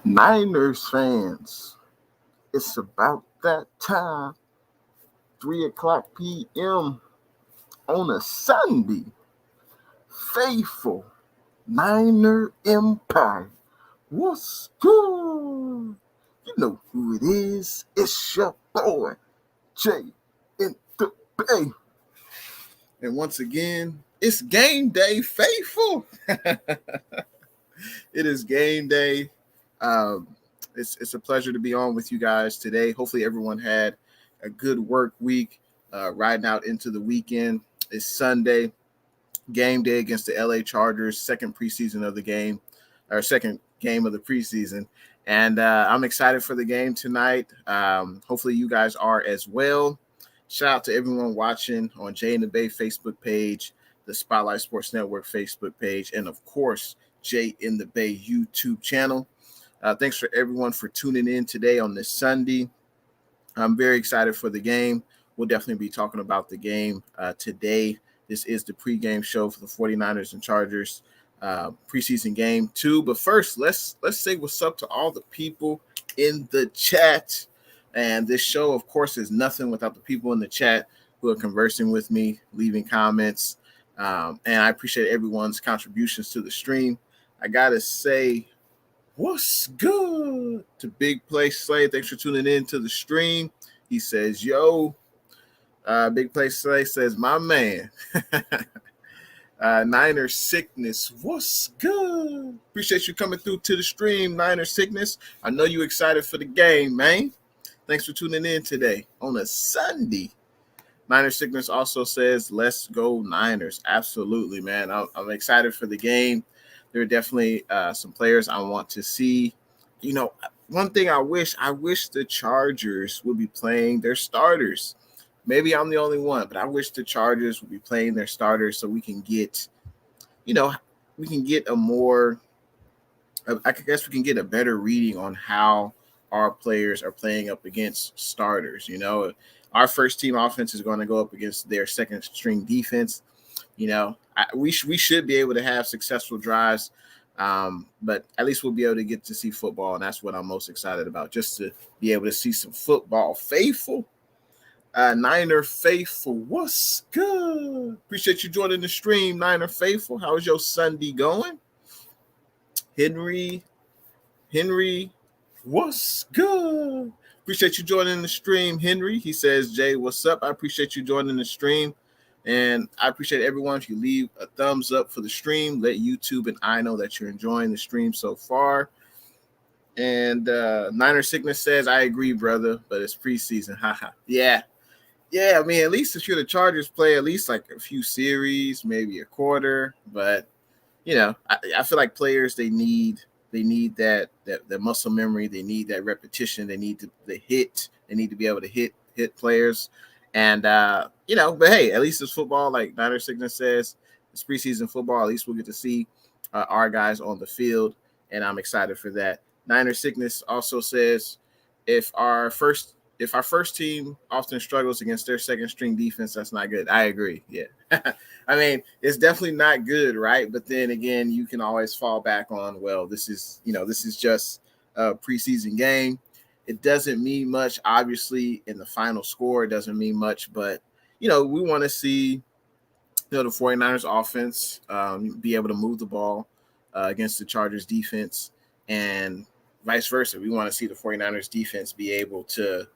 Niners fans, it's about that time. 3:00 p.m. on a Sunday. Faithful Niner Empire. What's good? You know who it is. It's your boy, Jay in the Bay. And once again, it's game day, faithful. It is game day. It's a pleasure to be on with you guys today. Hopefully everyone had a good work week, riding out into the weekend. It's Sunday, game day against the LA Chargers, second preseason of the game, or second game of the preseason. And I'm excited for the game tonight. Hopefully you guys are as well. Shout out to everyone watching on Jay in the Bay Facebook page, the Spotlight Sports Network Facebook page, and of course, Jay in the Bay YouTube channel. Thanks for everyone for tuning in today on this Sunday. I'm very excited for the game. We'll definitely be talking about the game today. This is the pregame show for the 49ers and Chargers preseason game 2. But first, let's say what's up to all the people in the chat. And this show, of course, is nothing without the people in the chat who are conversing with me, leaving comments. And I appreciate everyone's contributions to the stream. I got to say, what's good to Big Play Slay? Thanks for tuning in to the stream. He says, yo. Big Play Slay says, my man. Niner Sickness, what's good? Appreciate you coming through to the stream, Niner Sickness. I know you excited for the game, man. Thanks for tuning in today on a Sunday. Niner Sickness also says, let's go Niners. Absolutely, man. I'm excited for the game. There are definitely some players I want to see. You know, one thing I wish the Chargers would be playing their starters. Maybe I'm the only one, but I wish the Chargers would be playing their starters so we can get, a more, I guess we can get a better reading on how our players are playing up against starters. You know, our first team offense is going to go up against their second string defense. You know, we should be able to have successful drives, but at least we'll be able to get to see football, and that's what I'm most excited about, just to be able to see some football. Faithful. Niner Faithful, what's good? Appreciate you joining the stream, Niner Faithful. How's your Sunday going? Henry, what's good? Appreciate you joining the stream, Henry. He says, Jay, what's up? I appreciate you joining the stream. And I appreciate everyone. If you leave a thumbs up for the stream, let YouTube and I know that you're enjoying the stream so far. And Niner Sickness says, I agree, brother, but it's preseason. Haha. Yeah, I mean, at least if you're the Chargers, play at least like a few series, maybe a quarter. But, you know, I feel like players, they need that muscle memory. They need that repetition. They need the hit. They need to be able to hit players. And, but hey, at least it's football. Like Niner Sickness says, it's preseason football. At least we'll get to see our guys on the field. And I'm excited for that. Niner Sickness also says, if our first team often struggles against their second string defense, that's not good. I agree. Yeah. I mean, it's definitely not good, right? But then again, you can always fall back on, well, this is just a preseason game. It doesn't mean much, obviously, in the final score. It doesn't mean much, but, we want to see, the 49ers offense be able to move the ball against the Chargers defense, and vice versa. We want to see the 49ers defense be able to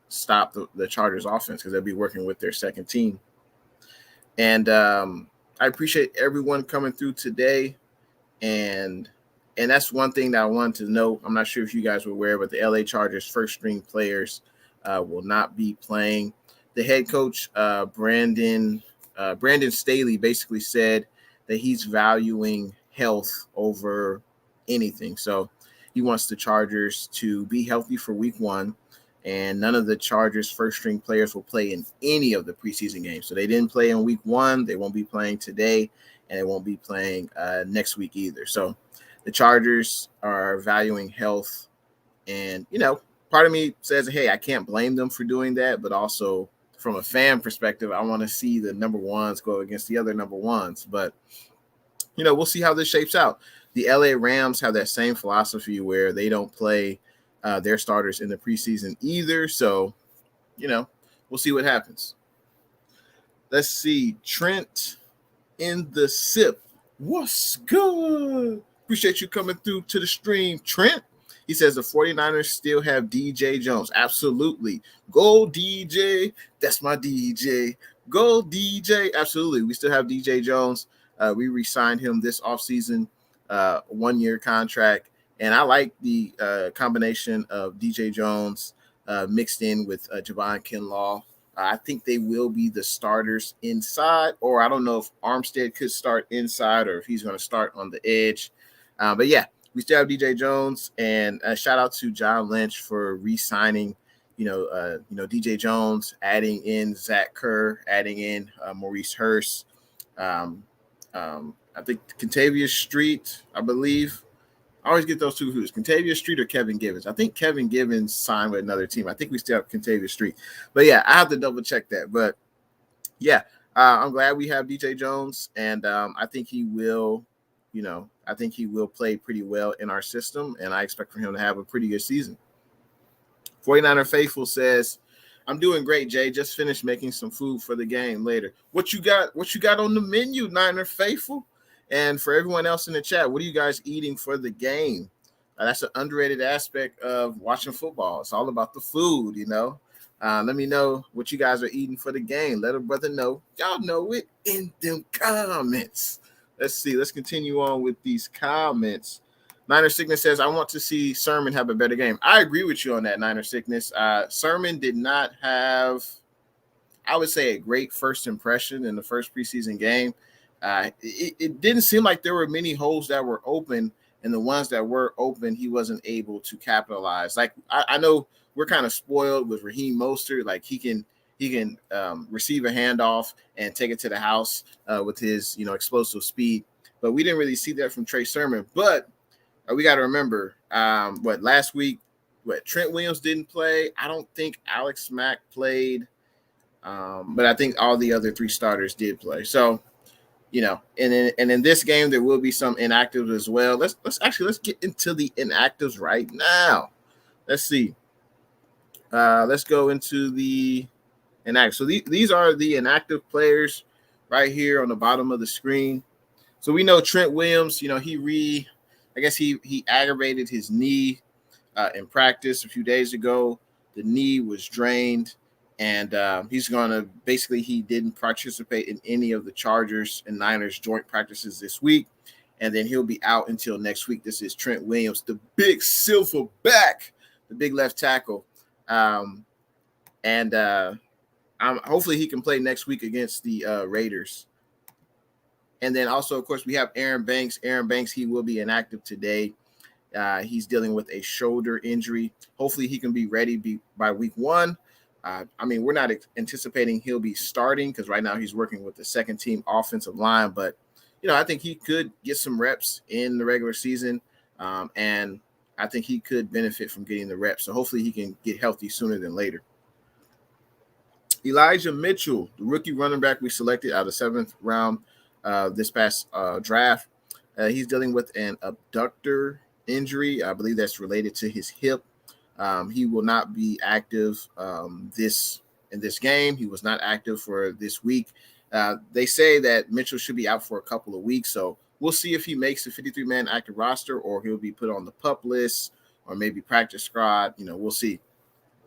stop the Chargers offense, because they'll be working with their second team. And I appreciate everyone coming through today. And that's one thing that I wanted to know. I'm not sure if you guys were aware, but the LA Chargers first string players will not be playing. The head coach, Brandon Staley, basically said that he's valuing health over anything. So he wants the Chargers to be healthy for week 1, and none of the Chargers first-string players will play in any of the preseason games. So they didn't play in week 1. They won't be playing today, and they won't be playing next week either. So the Chargers are valuing health, and, part of me says, hey, I can't blame them for doing that, but also from a fan perspective, I want to see the number ones go against the other number ones. But, we'll see how this shapes out. The LA Rams have that same philosophy where they don't play their starters in the preseason either. So, we'll see what happens. Let's see. Trent in the sip. What's good? Appreciate you coming through to the stream, Trent. He says the 49ers still have DJ Jones. Absolutely. Go DJ. That's my DJ. Go DJ. Absolutely. We still have DJ Jones. We re-signed him this offseason, 1-year contract. And I like the combination of DJ Jones mixed in with Javon Kinlaw. I think they will be the starters inside, or I don't know if Armstead could start inside or if he's going to start on the edge. But yeah, we still have DJ Jones, and a shout out to John Lynch for re-signing, DJ Jones, adding in Zach Kerr, adding in Maurice Hurst. I think Kentavious Street, I believe. I always get those two who's Kentavious Street or Kevin Givens. I think Kevin Givens signed with another team. I think we still have Kentavious Street. But yeah, I have to double check that. But yeah, I'm glad we have DJ Jones, and I think he will, play pretty well in our system, and I expect for him to have a pretty good season. 49er Faithful says, I'm doing great, Jay. Just finished making some food for the game later. What you got on the menu, Niner Faithful? And for everyone else in the chat, what are you guys eating for the game? That's an underrated aspect of watching football. It's all about the food, Let me know what you guys are eating for the game. Let a brother know. Y'all know it in them comments. Let's see. Let's continue on with these comments. Niner Sickness says, I want to see Sermon have a better game. I agree with you on that, Niner Sickness. Sermon did not have, I would say, a great first impression in the first preseason game. It didn't seem like there were many holes that were open, and the ones that were open, he wasn't able to capitalize. Like I know we're kind of spoiled with Raheem Mostert. Like he can receive a handoff and take it to the house with his explosive speed, but we didn't really see that from Trey Sermon. But we got to remember last week, Trent Williams didn't play. I don't think Alex Mack played, but I think all the other 3 starters did play. So. And in this game there will be some inactives as well. Let's get into the inactives right now. Let's see. Let's go into the inactive. So these are the inactive players right here on the bottom of the screen. So we know Trent Williams. He aggravated his knee in practice a few days ago. The knee was drained. And he's going to he didn't participate in any of the Chargers and Niners joint practices this week. And then he'll be out until next week. This is Trent Williams, the big silver back, the big left tackle. Hopefully he can play next week against the Raiders. And then also, of course, we have Aaron Banks. Aaron Banks, he will be inactive today. He's dealing with a shoulder injury. Hopefully he can be ready by week 1. We're not anticipating he'll be starting because right now he's working with the second team offensive line. But, I think he could get some reps in the regular season. And I think he could benefit from getting the reps. So hopefully he can get healthy sooner than later. Elijah Mitchell, the rookie running back we selected out of 7th round this past draft. He's dealing with an abductor injury. I believe that's related to his hip. He will not be active in this game. He was not active for this week. They say that Mitchell should be out for a couple of weeks, so we'll see if he makes the 53-man active roster or he'll be put on the PUP list or maybe practice squad. We'll see.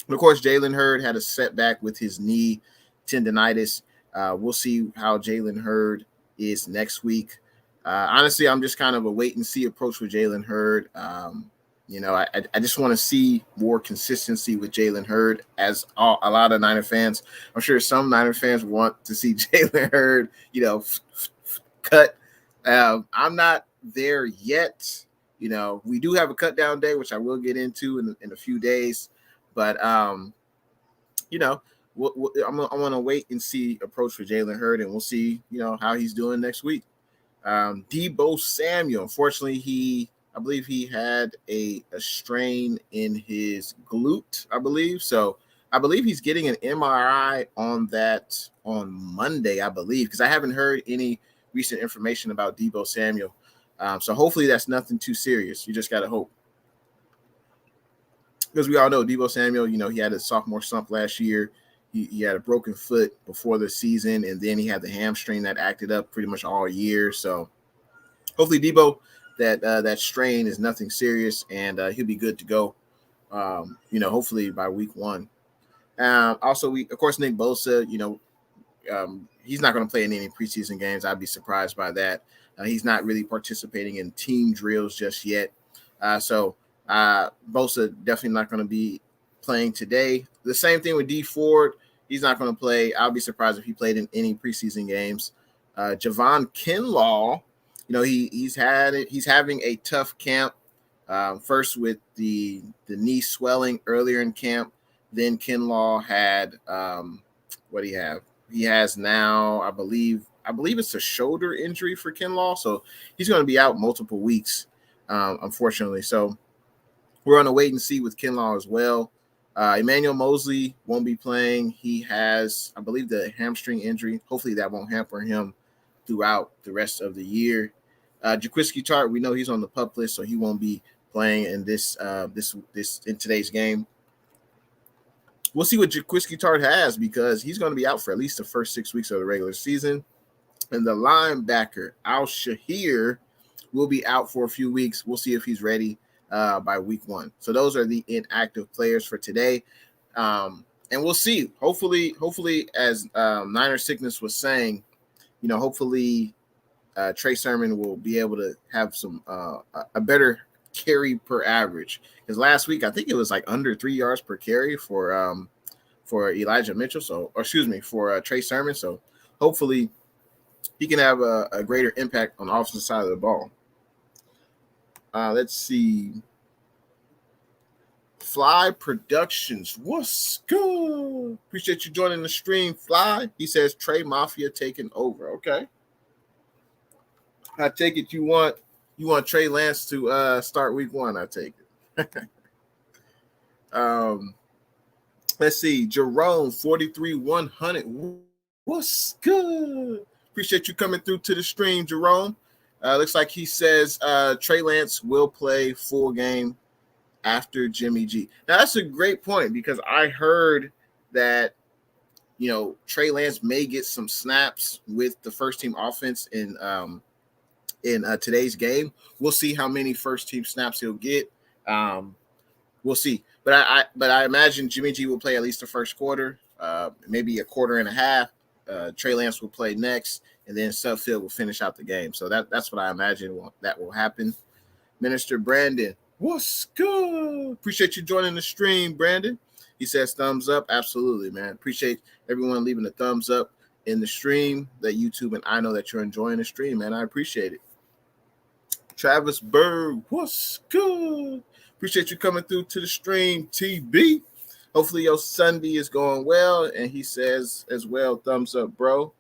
And of course, Jalen Hurd had a setback with his knee tendonitis. We'll see how Jalen Hurd is next week. Honestly, I'm just kind of a wait-and-see approach with Jalen Hurd. I just want to see more consistency with Jalen Hurd as a lot of Niner fans. I'm sure some Niner fans want to see Jalen Hurd, cut. I'm not there yet. We do have a cut down day, which I will get into in a few days. But, I'm going to wait and see approach for Jalen Hurd, and we'll see, how he's doing next week. Deebo Samuel, unfortunately, I believe he had a strain in his glute, I believe. So I believe he's getting an MRI on that on Monday, I believe, because I haven't heard any recent information about Deebo Samuel. So hopefully that's nothing too serious. You just got to hope. Because we all know Deebo Samuel, he had a sophomore slump last year. He had a broken foot before the season, and then he had the hamstring that acted up pretty much all year. So hopefully Deebo, that strain is nothing serious, and he'll be good to go, hopefully by week 1. Also, Nick Bosa, he's not going to play in any preseason games. I'd be surprised by that. He's not really participating in team drills just yet. So Bosa definitely not going to be playing today. The same thing with D Ford. He's not going to play. I'll be surprised if he played in any preseason games. Javon Kinlaw, he's having a tough camp. First with the knee swelling earlier in camp. Then Kinlaw had what do you have? He has now, I believe it's a shoulder injury for Kinlaw, so he's going to be out multiple weeks, unfortunately. So we're on a wait and see with Kinlaw as well. Emmanuel Mosley won't be playing. He has, I believe, the hamstring injury. Hopefully that won't hamper him throughout the rest of the year. Jaquiski Tartt, we know he's on the PUP list, so he won't be playing in this in today's game. We'll see what Jaquiski Tartt has because he's going to be out for at least the first 6 weeks of the regular season. And the linebacker, Al-Shahir, will be out for a few weeks. We'll see if he's ready by week 1. So those are the inactive players for today. And we'll see. Hopefully, as Niner Sickness was saying, hopefully Trey Sermon will be able to have some a better carry per average. Because last week, I think it was like under 3 yards per carry for Elijah Mitchell. For Trey Sermon. So hopefully he can have a greater impact on the offensive side of the ball. Let's see. Fly Productions. What's good? Appreciate you joining the stream, Fly. He says Trey Mafia taking over. Okay. I take it you want Trey Lance to start week 1. I take it. Let's see. Jerome 43-100. What's good? Appreciate you coming through to the stream, Jerome. Looks like he says Trey Lance will play full game after Jimmy G. Now, that's a great point because I heard that, Trey Lance may get some snaps with the first-team offense in today's game. We'll see how many first-team snaps he'll get. We'll see. But I imagine Jimmy G will play at least the first quarter, maybe a quarter and a half. Trey Lance will play next, and then Suffield will finish out the game. So that's what I imagine that will happen. Minister Brandon, what's good? Appreciate you joining the stream, Brandon. He says thumbs up. Absolutely, man. Appreciate everyone leaving a thumbs up in the stream, that YouTube, and I know that you're enjoying the stream, man. I appreciate it. Travis Berg, what's good? Appreciate you coming through to the stream, TB. Hopefully your Sunday is going well. And he says as well, thumbs up, bro.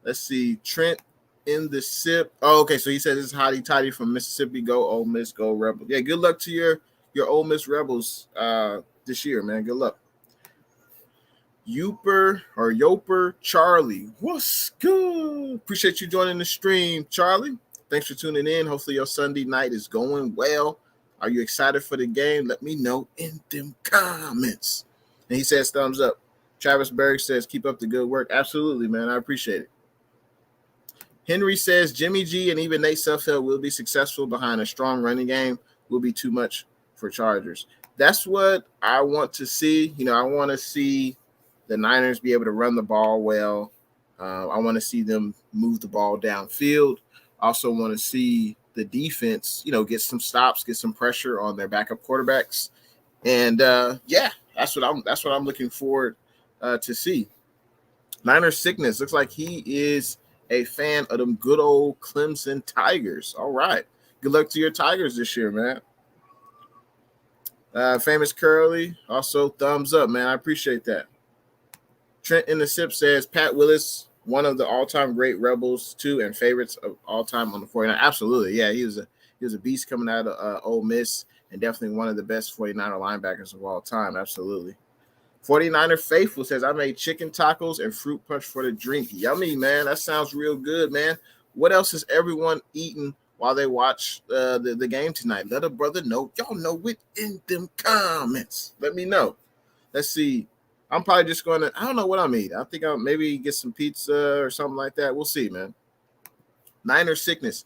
Let's see. Trent in the sip. Oh, okay. So he says it's hotty toddy from Mississippi. Go Ole Miss, go Rebels. Yeah, good luck to your Ole Miss Rebels this year, man. Good luck. Yoper Charlie. What's good? Appreciate you joining the stream, Charlie. Thanks for tuning in. Hopefully your Sunday night is going well. Are you excited for the game? Let me know in them comments. And he says thumbs up. Travis Berg says keep up the good work. Absolutely, man. I appreciate it. Henry says Jimmy G and even Nate Suffield will be successful behind a strong running game. Will be too much for Chargers. That's what I want to see. I want to see the Niners be able to run the ball well. I want to see them move the ball downfield. I also want to see the defense, get some stops, get some pressure on their backup quarterbacks. And that's what I'm looking forward to see. Niner Sickness looks like he is a fan of them good old Clemson Tigers. All right. Good luck to your Tigers this year, man. Famous Curly, also thumbs up, man. I appreciate that. Trent in the sip says Pat Willis, one of the all-time great Rebels too, and favorites of all time on the 49ers. Absolutely, yeah, he was a beast coming out of Ole Miss, and definitely one of the best 49er linebackers of all time. Absolutely. 49er Faithful says I made chicken tacos and fruit punch for the drink. Yummy, man. That sounds real good, man. What else is everyone eating while they watch the game tonight. Let a brother know. Y'all know it in them comments. Let me know. Let's see. I'm probably just going to, I don't know what I'm eating. I think I'll maybe get some pizza or something like that. We'll see, man. Niner sickness.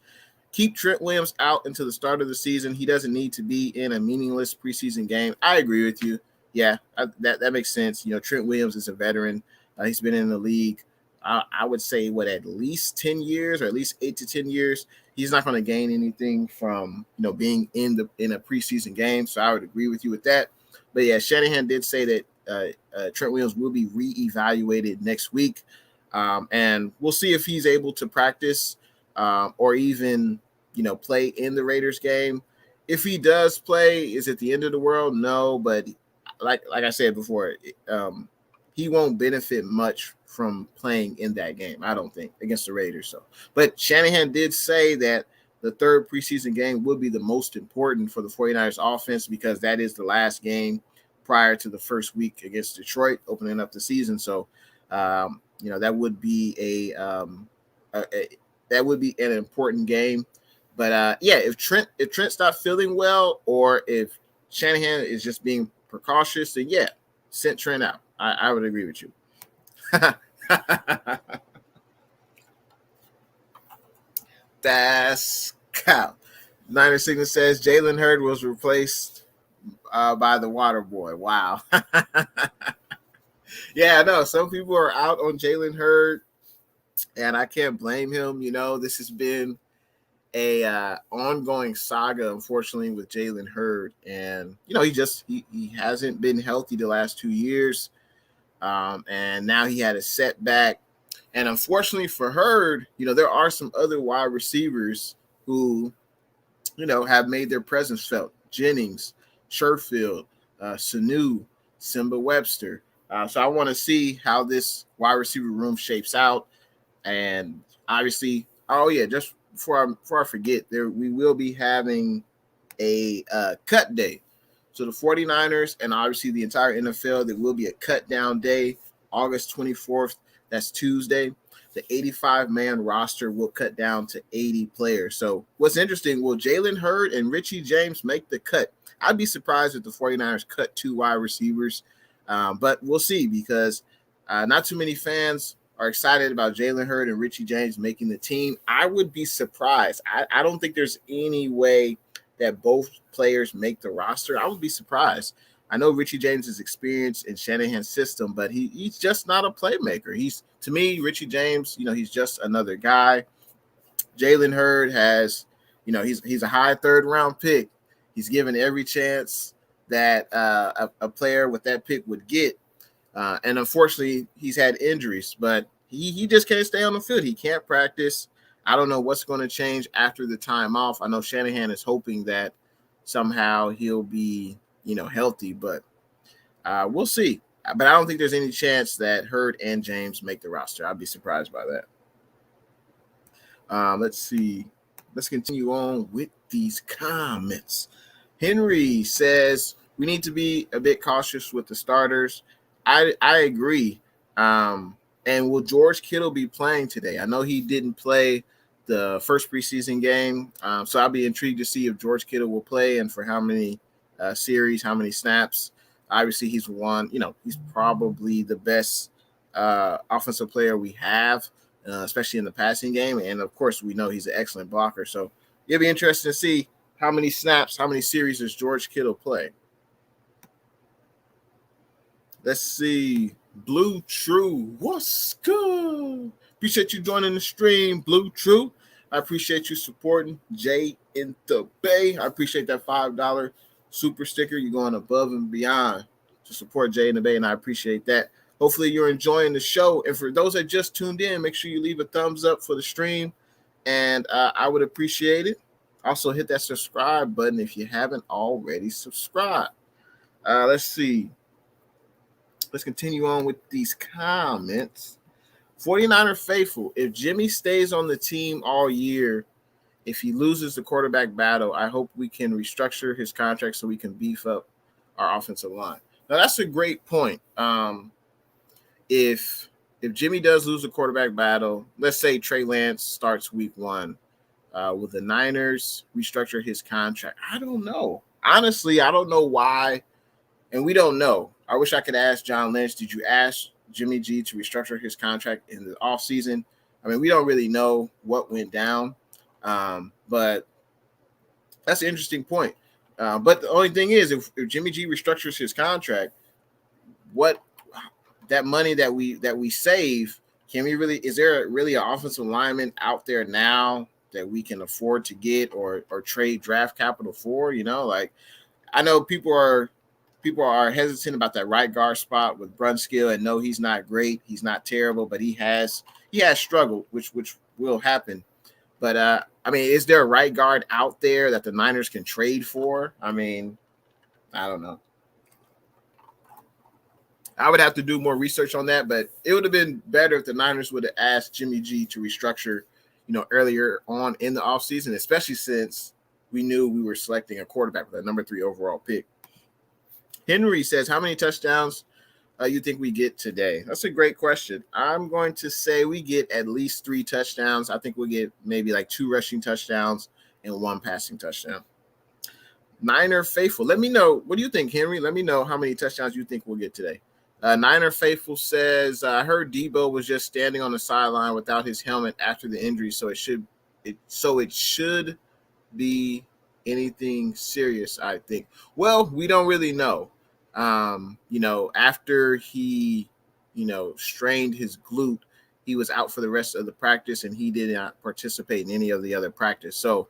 Keep Trent Williams out until the start of the season. He doesn't need to be in a meaningless preseason game. I agree with you. Yeah, that makes sense. You know, Trent Williams is a veteran. He's been in the league, I would say, at least 10 years or at least 8 to 10 years. He's not going to gain anything from, being in a preseason game. So I would agree with you with that. But yeah, Shanahan did say that Trent Williams will be reevaluated next week. And we'll see if he's able to practice or even, play in the Raiders game. If he does play, is it the end of the world? No, but like I said before, he won't benefit much from playing in that game, I don't think, against the Raiders. So, but Shanahan did say that the third preseason game will be the most important for the 49ers offense because that is the last game prior to the first week against Detroit, opening up the season. So, that would be that would be an important game. But if Trent stopped feeling well, or if Shanahan is just being precautious, then yeah, send Trent out. I would agree with you. That's cow. Niner Signal says Jalen Hurd was replaced by the Water Boy. Wow. Yeah, I know. Some people are out on Jalen Hurd, and I can't blame him. This has been a ongoing saga, unfortunately, with Jalen Hurd. And, he hasn't been healthy the last 2 years. And now he had a setback. And unfortunately for Hurd, there are some other wide receivers who, have made their presence felt. Jennings, Sherfield, Sanu, Simba Webster. So I want to see how this wide receiver room shapes out. And obviously, just before I forget, we will be having a cut day. So the 49ers and obviously the entire NFL, there will be a cut down day, August 24th. That's Tuesday. The 85-man roster will cut down to 80 players. So what's interesting, will Jalen Hurd and Richie James make the cut? I'd be surprised if the 49ers cut 2 wide receivers, but we'll see because not too many fans are excited about Jalen Hurd and Richie James making the team. I would be surprised. I don't think there's any way that both players make the roster. I would be surprised. I know Richie James is experienced in Shanahan's system, but he's just not a playmaker. To me, Richie James, he's just another guy. Jalen Hurd has, he's a high third-round pick. He's given every chance that a player with that pick would get. And unfortunately, he's had injuries, but he just can't stay on the field. He can't practice. I don't know what's going to change after the time off. I know Shanahan is hoping that somehow he'll be, healthy, but we'll see. But I don't think there's any chance that Hurd and James make the roster. I'd be surprised by that. Let's see. Let's continue on with these comments. Henry says we need to be a bit cautious with the starters. I agree. And will George Kittle be playing today? I know he didn't play the first preseason game, so I'll be intrigued to see if George Kittle will play and for how many series, how many snaps. Obviously, he's he's probably the best offensive player we have, especially in the passing game. And, of course, we know he's an excellent blocker. So it'll be interesting to see how many snaps, how many series does George Kittle play. Let's see. Blue True, what's good? Appreciate you joining the stream, Blue True. I appreciate you supporting Jay in the Bay. I appreciate that $5 super sticker. You're going above and beyond to support Jay in the Bay, and I appreciate that. Hopefully you're enjoying the show. And for those that just tuned in, make sure you leave a thumbs up for the stream, and I would appreciate it. Also, hit that subscribe button if you haven't already subscribed. Let's see. Let's continue on with these comments. 49er faithful, if Jimmy stays on the team all year, if he loses the quarterback battle, I hope we can restructure his contract so we can beef up our offensive line. Now, that's a great point. If Jimmy does lose the quarterback battle, let's say Trey Lance starts week 1, Will the Niners restructure his contract? I don't know. Honestly, I don't know why, and we don't know. I wish I could ask John Lynch, did you ask Jimmy G to restructure his contract in the offseason? I mean, we don't really know what went down, but that's an interesting point. But the only thing is, if Jimmy G restructures his contract, what that money that we save, can we really? Is there really an offensive lineman out there now that we can afford to get or trade draft capital for? You know, like I know people are hesitant about that right guard spot with Brunskill, and no, he's not great, he's not terrible, but he has struggled, which will happen. But I mean, is there a right guard out there that the Niners can trade for? I mean, I don't know. I would have to do more research on that, but it would have been better if the Niners would have asked Jimmy G to restructure, earlier on in the offseason, especially since we knew we were selecting a quarterback with a number 3 overall pick. Henry says, how many touchdowns you think we get today? That's a great question. I'm going to say we get at least 3 touchdowns. I think we'll get maybe like 2 rushing touchdowns and 1 passing touchdown. Niner Faithful, let me know. What do you think, Henry? Let me know how many touchdowns you think we'll get today. Niner Faithful says, I heard Debo was just standing on the sideline without his helmet after the injury, so it should be anything serious, I think. Well, we don't really know. After he, strained his glute, he was out for the rest of the practice and he did not participate in any of the other practice. So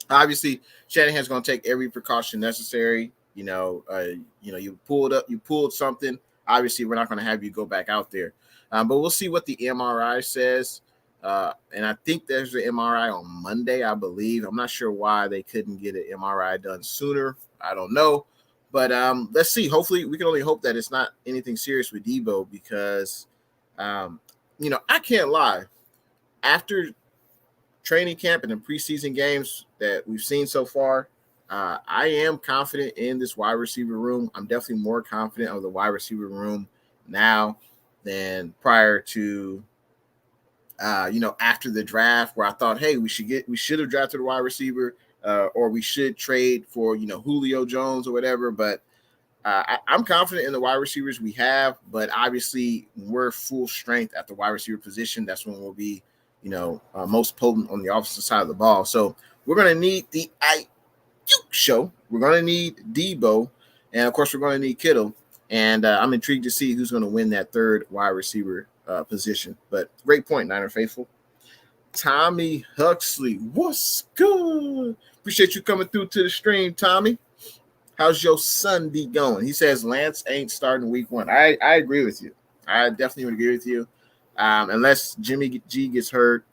obviously Shanahan's going to take every precaution necessary. You pulled something. Obviously we're not going to have you go back out there. But we'll see what the MRI says. And I think there's an MRI on Monday, I believe. I'm not sure why they couldn't get an MRI done sooner. I don't know. But let's see. Hopefully, we can only hope that it's not anything serious with Debo because, I can't lie. After training camp and the preseason games that we've seen so far, I am confident in this wide receiver room. I'm definitely more confident of the wide receiver room now than prior to after the draft, where I thought, hey, we should have drafted a wide receiver, or we should trade for, Julio Jones or whatever. But I'm confident in the wide receivers we have. But obviously, when we're full strength at the wide receiver position, that's when we'll be, most potent on the offensive side of the ball. So we're going to need the IQ show. We're going to need Debo. And, of course, we're going to need Kittle. And I'm intrigued to see who's going to win that third wide receiver position. But great point, Niner Faithful. Tommy Huxley, what's good? Appreciate you coming through to the stream, Tommy. How's your Sunday going? He says Lance ain't starting week 1. I agree with you. I definitely would agree with you. Unless Jimmy G gets hurt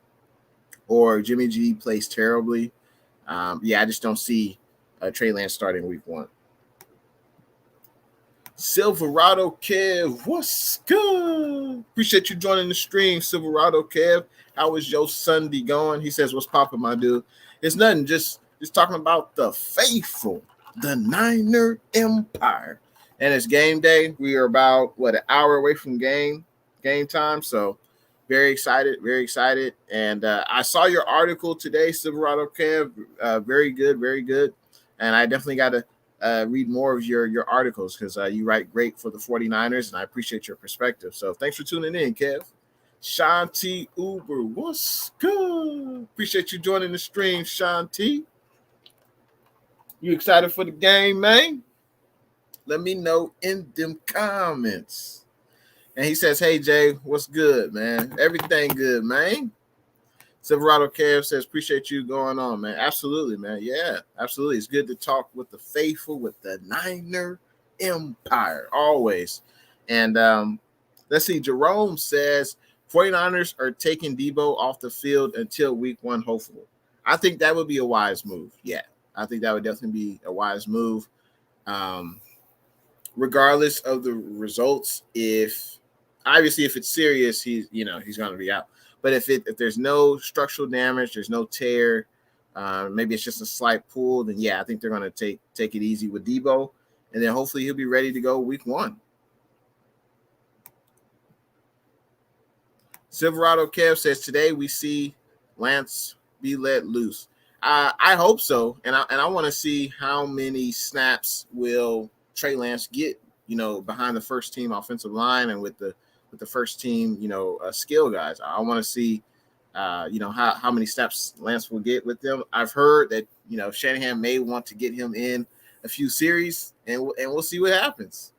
or Jimmy G plays terribly. I just don't see Trey Lance starting week 1. Silverado Kev, what's good? Appreciate you joining the stream, Silverado Kev. How is your Sunday going? He says, what's poppin', my dude? It's nothing, just talking about the faithful, the Niner Empire. And it's game day. We are about, an hour away from game time. So very excited. And I saw your article today, Silverado Kev. Very good. And I definitely got to read more of your articles because you write great for the 49ers, and I appreciate your perspective. So thanks for tuning in, Kev. Shanti Uber, what's good? Appreciate you joining the stream, Shanti. You excited for the game, man? Let me know in them comments. And he says, hey, Jay, what's good, man? Everything good, man. Silverado Kev says, appreciate you going on, man. Absolutely, man. Yeah, absolutely. It's good to talk with the faithful, with the Niner Empire, always. And let's see. Jerome says, 49ers are taking Debo off the field until week 1, hopefully. I think that would be a wise move. Yeah, I think that would definitely be a wise move. Regardless of the results, if it's serious, he's going to be out. But if there's no structural damage, there's no tear, maybe it's just a slight pull, then I think they're going to take it easy with Debo, and then hopefully he'll be ready to go week 1. Silverado Kev says today we see Lance be let loose. I hope so, and I want to see how many snaps will Trey Lance get, behind the first team offensive line and with the first team, skill guys. I want to see, how many snaps Lance will get with them. I've heard that Shanahan may want to get him in a few series, and we'll see what happens.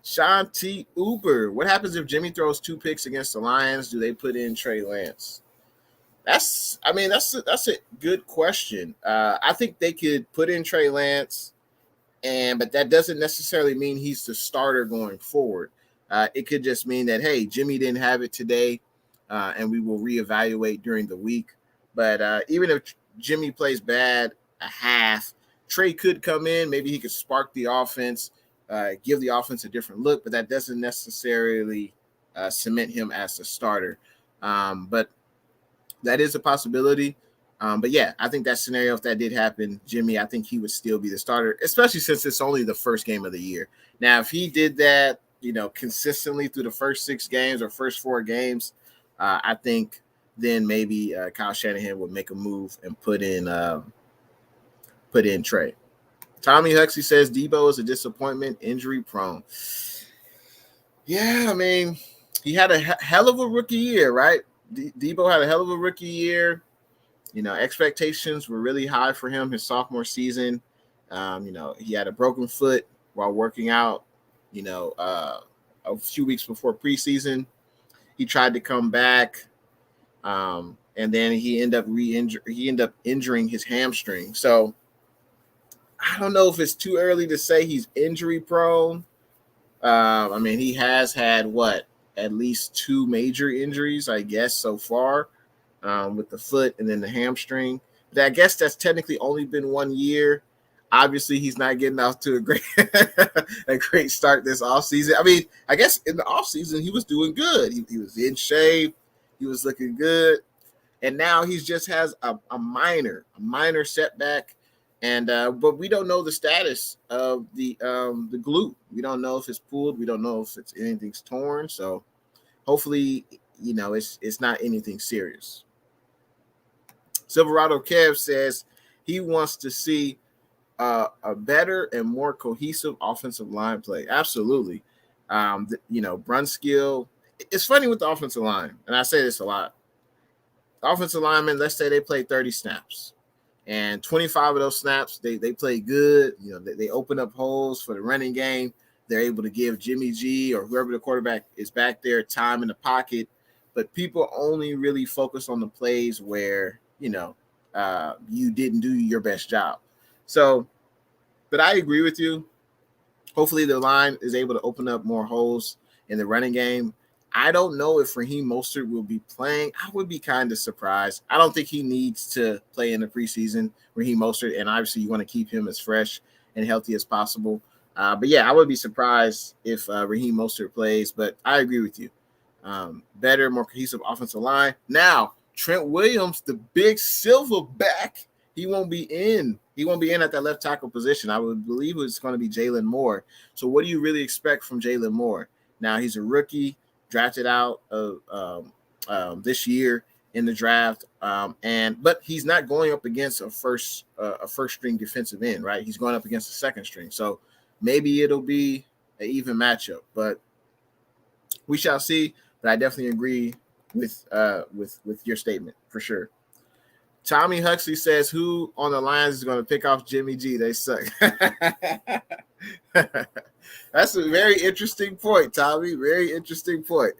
Sean T. Uber, what happens if Jimmy throws 2 picks against the Lions? Do they put in Trey Lance? That's a good question. I think they could put in Trey Lance, but that doesn't necessarily mean he's the starter going forward. It could just mean that, hey, Jimmy didn't have it today, and we will reevaluate during the week. But even if Jimmy plays bad a half, Trey could come in. Maybe he could spark the offense, give the offense a different look, but that doesn't necessarily cement him as the starter. But that is a possibility. But yeah, I think that scenario, if that did happen, Jimmy, I think he would still be the starter, especially since it's only the first game of the year. Now, if he did that, consistently through the first 6 games or first 4 games, I think then maybe Kyle Shanahan would make a move and put in Trey. Tommy Huxley says Debo is a disappointment, injury prone. Yeah, I mean, he had a hell of a rookie year, right? Debo had a hell of a rookie year. Expectations were really high for him his sophomore season. He had a broken foot while working out, a few weeks before preseason. He tried to come back, and then he ended up injuring his hamstring. So I don't know if it's too early to say he's injury prone. I mean, he has had at least 2 major injuries, I guess, so far, with the foot and then the hamstring. But I guess that's technically only been 1 year. Obviously, he's not getting off to a great start this offseason. I mean, I guess in the offseason, he was doing good. He was in shape. He was looking good. And now he just has a minor setback. And but we don't know the status of the glute. We don't know if it's pulled. We don't know if anything's torn. So hopefully, it's not anything serious. Silverado Kev says he wants to see a better and more cohesive offensive line play. Absolutely. Brunskill. It's funny with the offensive line, and I say this a lot. Offensive linemen, let's say they play 30 snaps. And 25 of those snaps, they play good. They open up holes for the running game. They're able to give Jimmy G or whoever the quarterback is back there time in the pocket. But people only really focus on the plays where, you didn't do your best job. So, but I agree with you. Hopefully the line is able to open up more holes in the running game. I don't know if Raheem Mostert will be playing. I would be kind of surprised. I don't think he needs to play in the preseason, Raheem Mostert, and obviously you want to keep him as fresh and healthy as possible. But yeah, I would be surprised if Raheem Mostert plays, but I agree with you. Better, more cohesive offensive line. Now, Trent Williams, the big silverback, he won't be in. He won't be in at that left tackle position. I would believe it's going to be Jalen Moore. So what do you really expect from Jalen Moore? Now, he's a rookie, drafted out of this year in the draft, but he's not going up against a first string defensive end, right? He's going up against a second string, so maybe it'll be an even matchup, but we shall see. But I definitely agree with your statement for sure. Tommy Huxley says, "Who on the Lions is going to pick off Jimmy G? They suck." That's a very interesting point, Tommy. Very interesting point.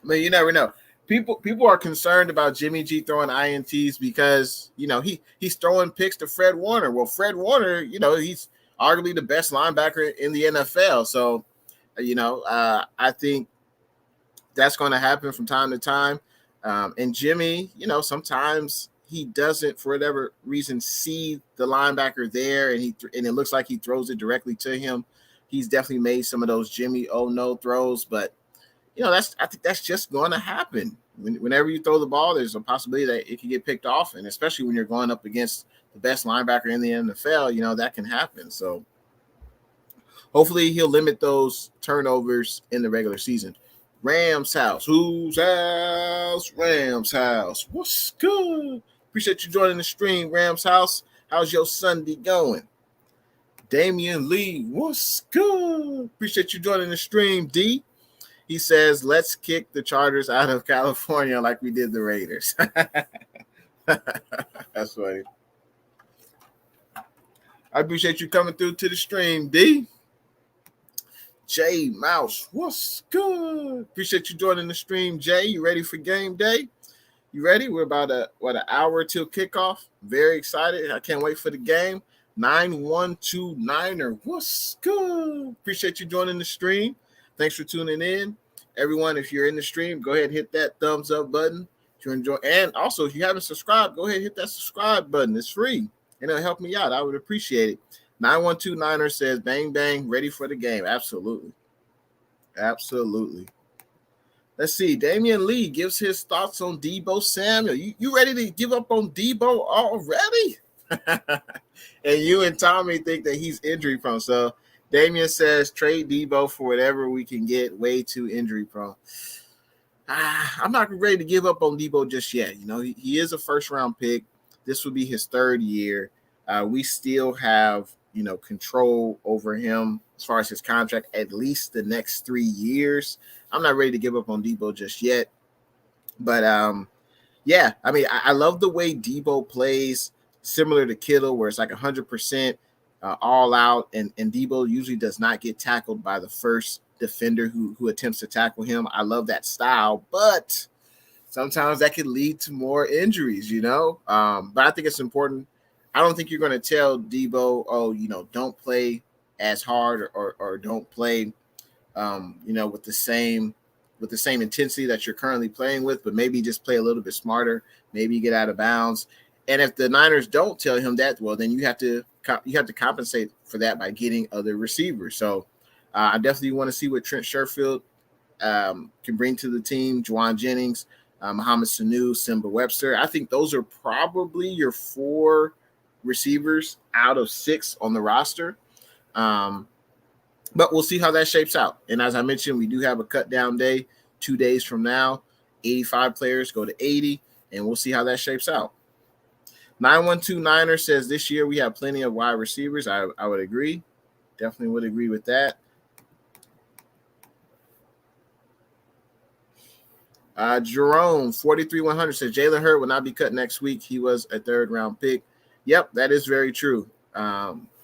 But you never know. People are concerned about Jimmy G throwing INTs because he's throwing picks to Fred Warner. Well, Fred Warner, he's arguably the best linebacker in the NFL. So, I think that's going to happen from time to time. And Jimmy, sometimes he doesn't, for whatever reason, see the linebacker there, and it looks like he throws it directly to him. He's definitely made some of those Jimmy oh no throws, but I think that's just going to happen. Whenever you throw the ball, there's a possibility that it can get picked off, and especially when you're going up against the best linebacker in the NFL, that can happen. So hopefully he'll limit those turnovers in the regular season. Rams house. Whose house? Rams house. What's good? Appreciate you joining the stream, Rams house. How's your Sunday going? Damian Lee, what's good? Appreciate you joining the stream, D. He says, let's kick the Chargers out of California like we did the Raiders. That's funny. I appreciate you coming through to the stream, D. Jay Mouse, what's good? Appreciate you joining the stream, Jay. You ready for game day? You ready? We're about an hour till kickoff. Very excited. I can't wait for the game. 912 Niner, what's good? Appreciate you joining the stream. Thanks for tuning in. Everyone, if you're in the stream, go ahead and hit that thumbs up button if you enjoy. And also, if you haven't subscribed, go ahead and hit that subscribe button. It's free, and it'll help me out. I would appreciate it. 912 Niner says, bang, bang, ready for the game. Absolutely. Absolutely. Let's see. Damian Lee gives his thoughts on Deebo Samuel. You ready to give up on Deebo already? And you and Tommy think that he's injury prone. So Damian says, trade Deebo for whatever we can get. Way too injury prone. I'm not ready to give up on Deebo just yet. You know, he is a first-round pick. This will be his third year. We still have, control over him as far as his contract, at least the next 3 years. I'm not ready to give up on Deebo just yet. But, yeah, I mean, I love the way Deebo plays, similar to Kittle, where it's like 100% all out, and Deebo usually does not get tackled by the first defender who attempts to tackle him. I love that style, but sometimes that could lead to more injuries, But I think it's important. I don't think you're going to tell Deebo, don't play as hard or don't play, with the same intensity that you're currently playing with, but maybe just play a little bit smarter, maybe get out of bounds. And if the Niners don't tell him that, well, then you have to compensate for that by getting other receivers. So I definitely want to see what Trent Sherfield can bring to the team. Juwan Jennings, Muhammad Sanu, Simba Webster. I think those are probably your 4 receivers out of 6 on the roster. But we'll see how that shapes out. And as I mentioned, we do have a cut down day 2 days from now. 85 players go to 80, and we'll see how that shapes out. 912 Niner says this year we have plenty of wide receivers. I would agree. Definitely would agree with that. Jerome 43100 says Jalen Hurts will not be cut next week. He was a 3rd-round pick. Yep, that is very true.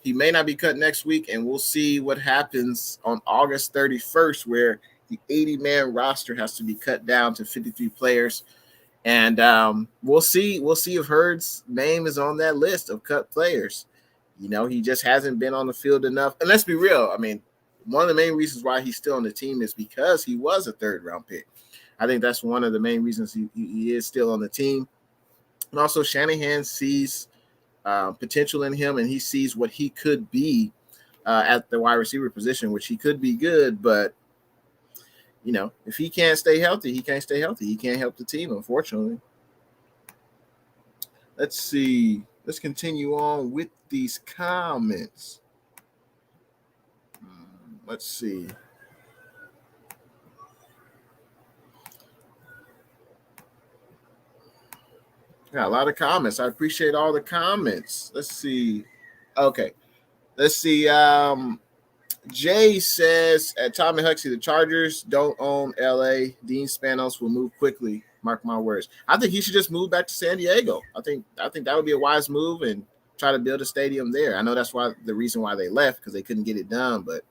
He may not be cut next week, and we'll see what happens on August 31st, where the 80-man roster has to be cut down to 53 players. And we'll see if Hurd's name is on that list of cut players. He just hasn't been on the field enough. And let's be real. I mean, one of the main reasons why he's still on the team is because he was a 3rd-round pick. I think that's one of the main reasons he is still on the team. And also Shanahan sees potential in him, and he sees what he could be at the wide receiver position, which he could be good, but if he can't stay healthy, he can't stay healthy. He can't help the team, unfortunately. Let's see. Let's continue on with these comments. Let's see. Got a lot of comments. I appreciate all the comments. Let's see. Okay. Let's see. Jay says at Tommy Huxley, the Chargers don't own LA. Dean Spanos will move quickly. Mark my words. I think he should just move back to San Diego. I think that would be a wise move and try to build a stadium there. I know that's the reason why they left, because they couldn't get it done. But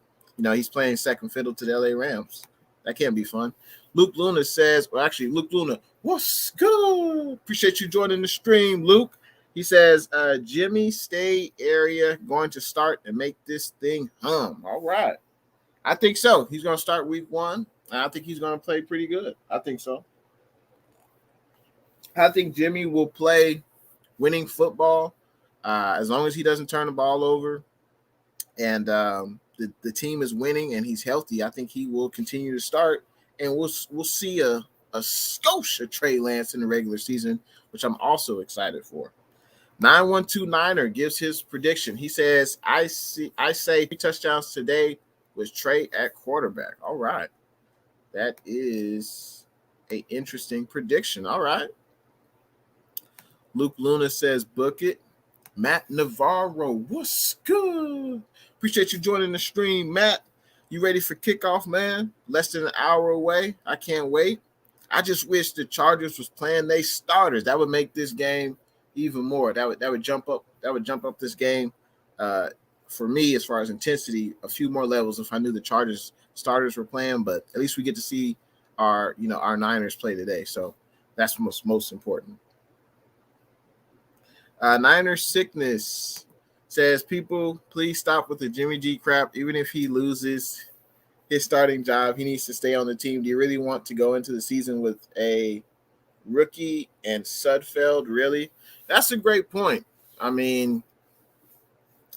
he's playing second fiddle to the LA Rams. That can't be fun. Luke Luna says, Luke Luna, what's good? Appreciate you joining the stream, Luke. He says, Jimmy Stay area going to start and make this thing hum. All right. I think so. He's going to start week 1. And I think he's going to play pretty good. I think so. I think Jimmy will play winning football as long as he doesn't turn the ball over and the team is winning and he's healthy. I think he will continue to start, and we'll see a skosh of Trey Lance in the regular season, which I'm also excited for. 912 Niner gives his prediction. He says, I say 3 touchdowns today with Trey at quarterback. All right. That is an interesting prediction. All right. Luke Luna says, book it. Matt Navarro, what's good? Appreciate you joining the stream, Matt. You ready for kickoff, man? Less than an hour away. I can't wait. I just wish the Chargers was playing their starters. That would make this game even more. That would jump up. That would jump up this game for me as far as intensity a few more levels if I knew the Chargers starters were playing. But at least we get to see our Niners play today. So that's what's most important. Niners Sickness says, people, please stop with the Jimmy G crap. Even if he loses his starting job, he needs to stay on the team. Do you really want to go into the season with a rookie and Sudfeld? Really? That's a great point. I mean,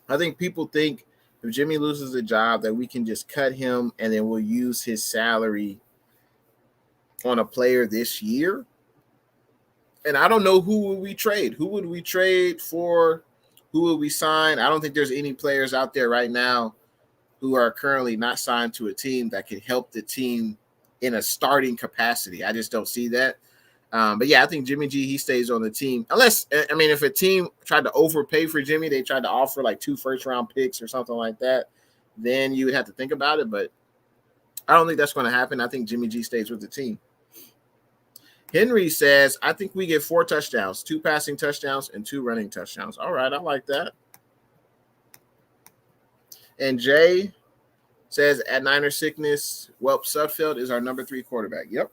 I think people think if Jimmy loses a job that we can just cut him and then we'll use his salary on a player this year. And I don't know who would we trade. Who would we trade for? Who would we sign? I don't think there's any players out there right now who are currently not signed to a team that can help the team in a starting capacity. I just don't see that. But yeah, I think Jimmy G, he stays on the team. Unless, I mean, if a team tried to overpay for Jimmy, they tried to offer like 2 first-round picks or something like that, then you would have to think about it. But I don't think that's going to happen. I think Jimmy G stays with the team. Henry says, I think we get 4 touchdowns, 2 passing touchdowns and 2 running touchdowns. All right, I like that. And Jay says, at Niner Sickness, well, Sudfeld is our number 3 quarterback. Yep.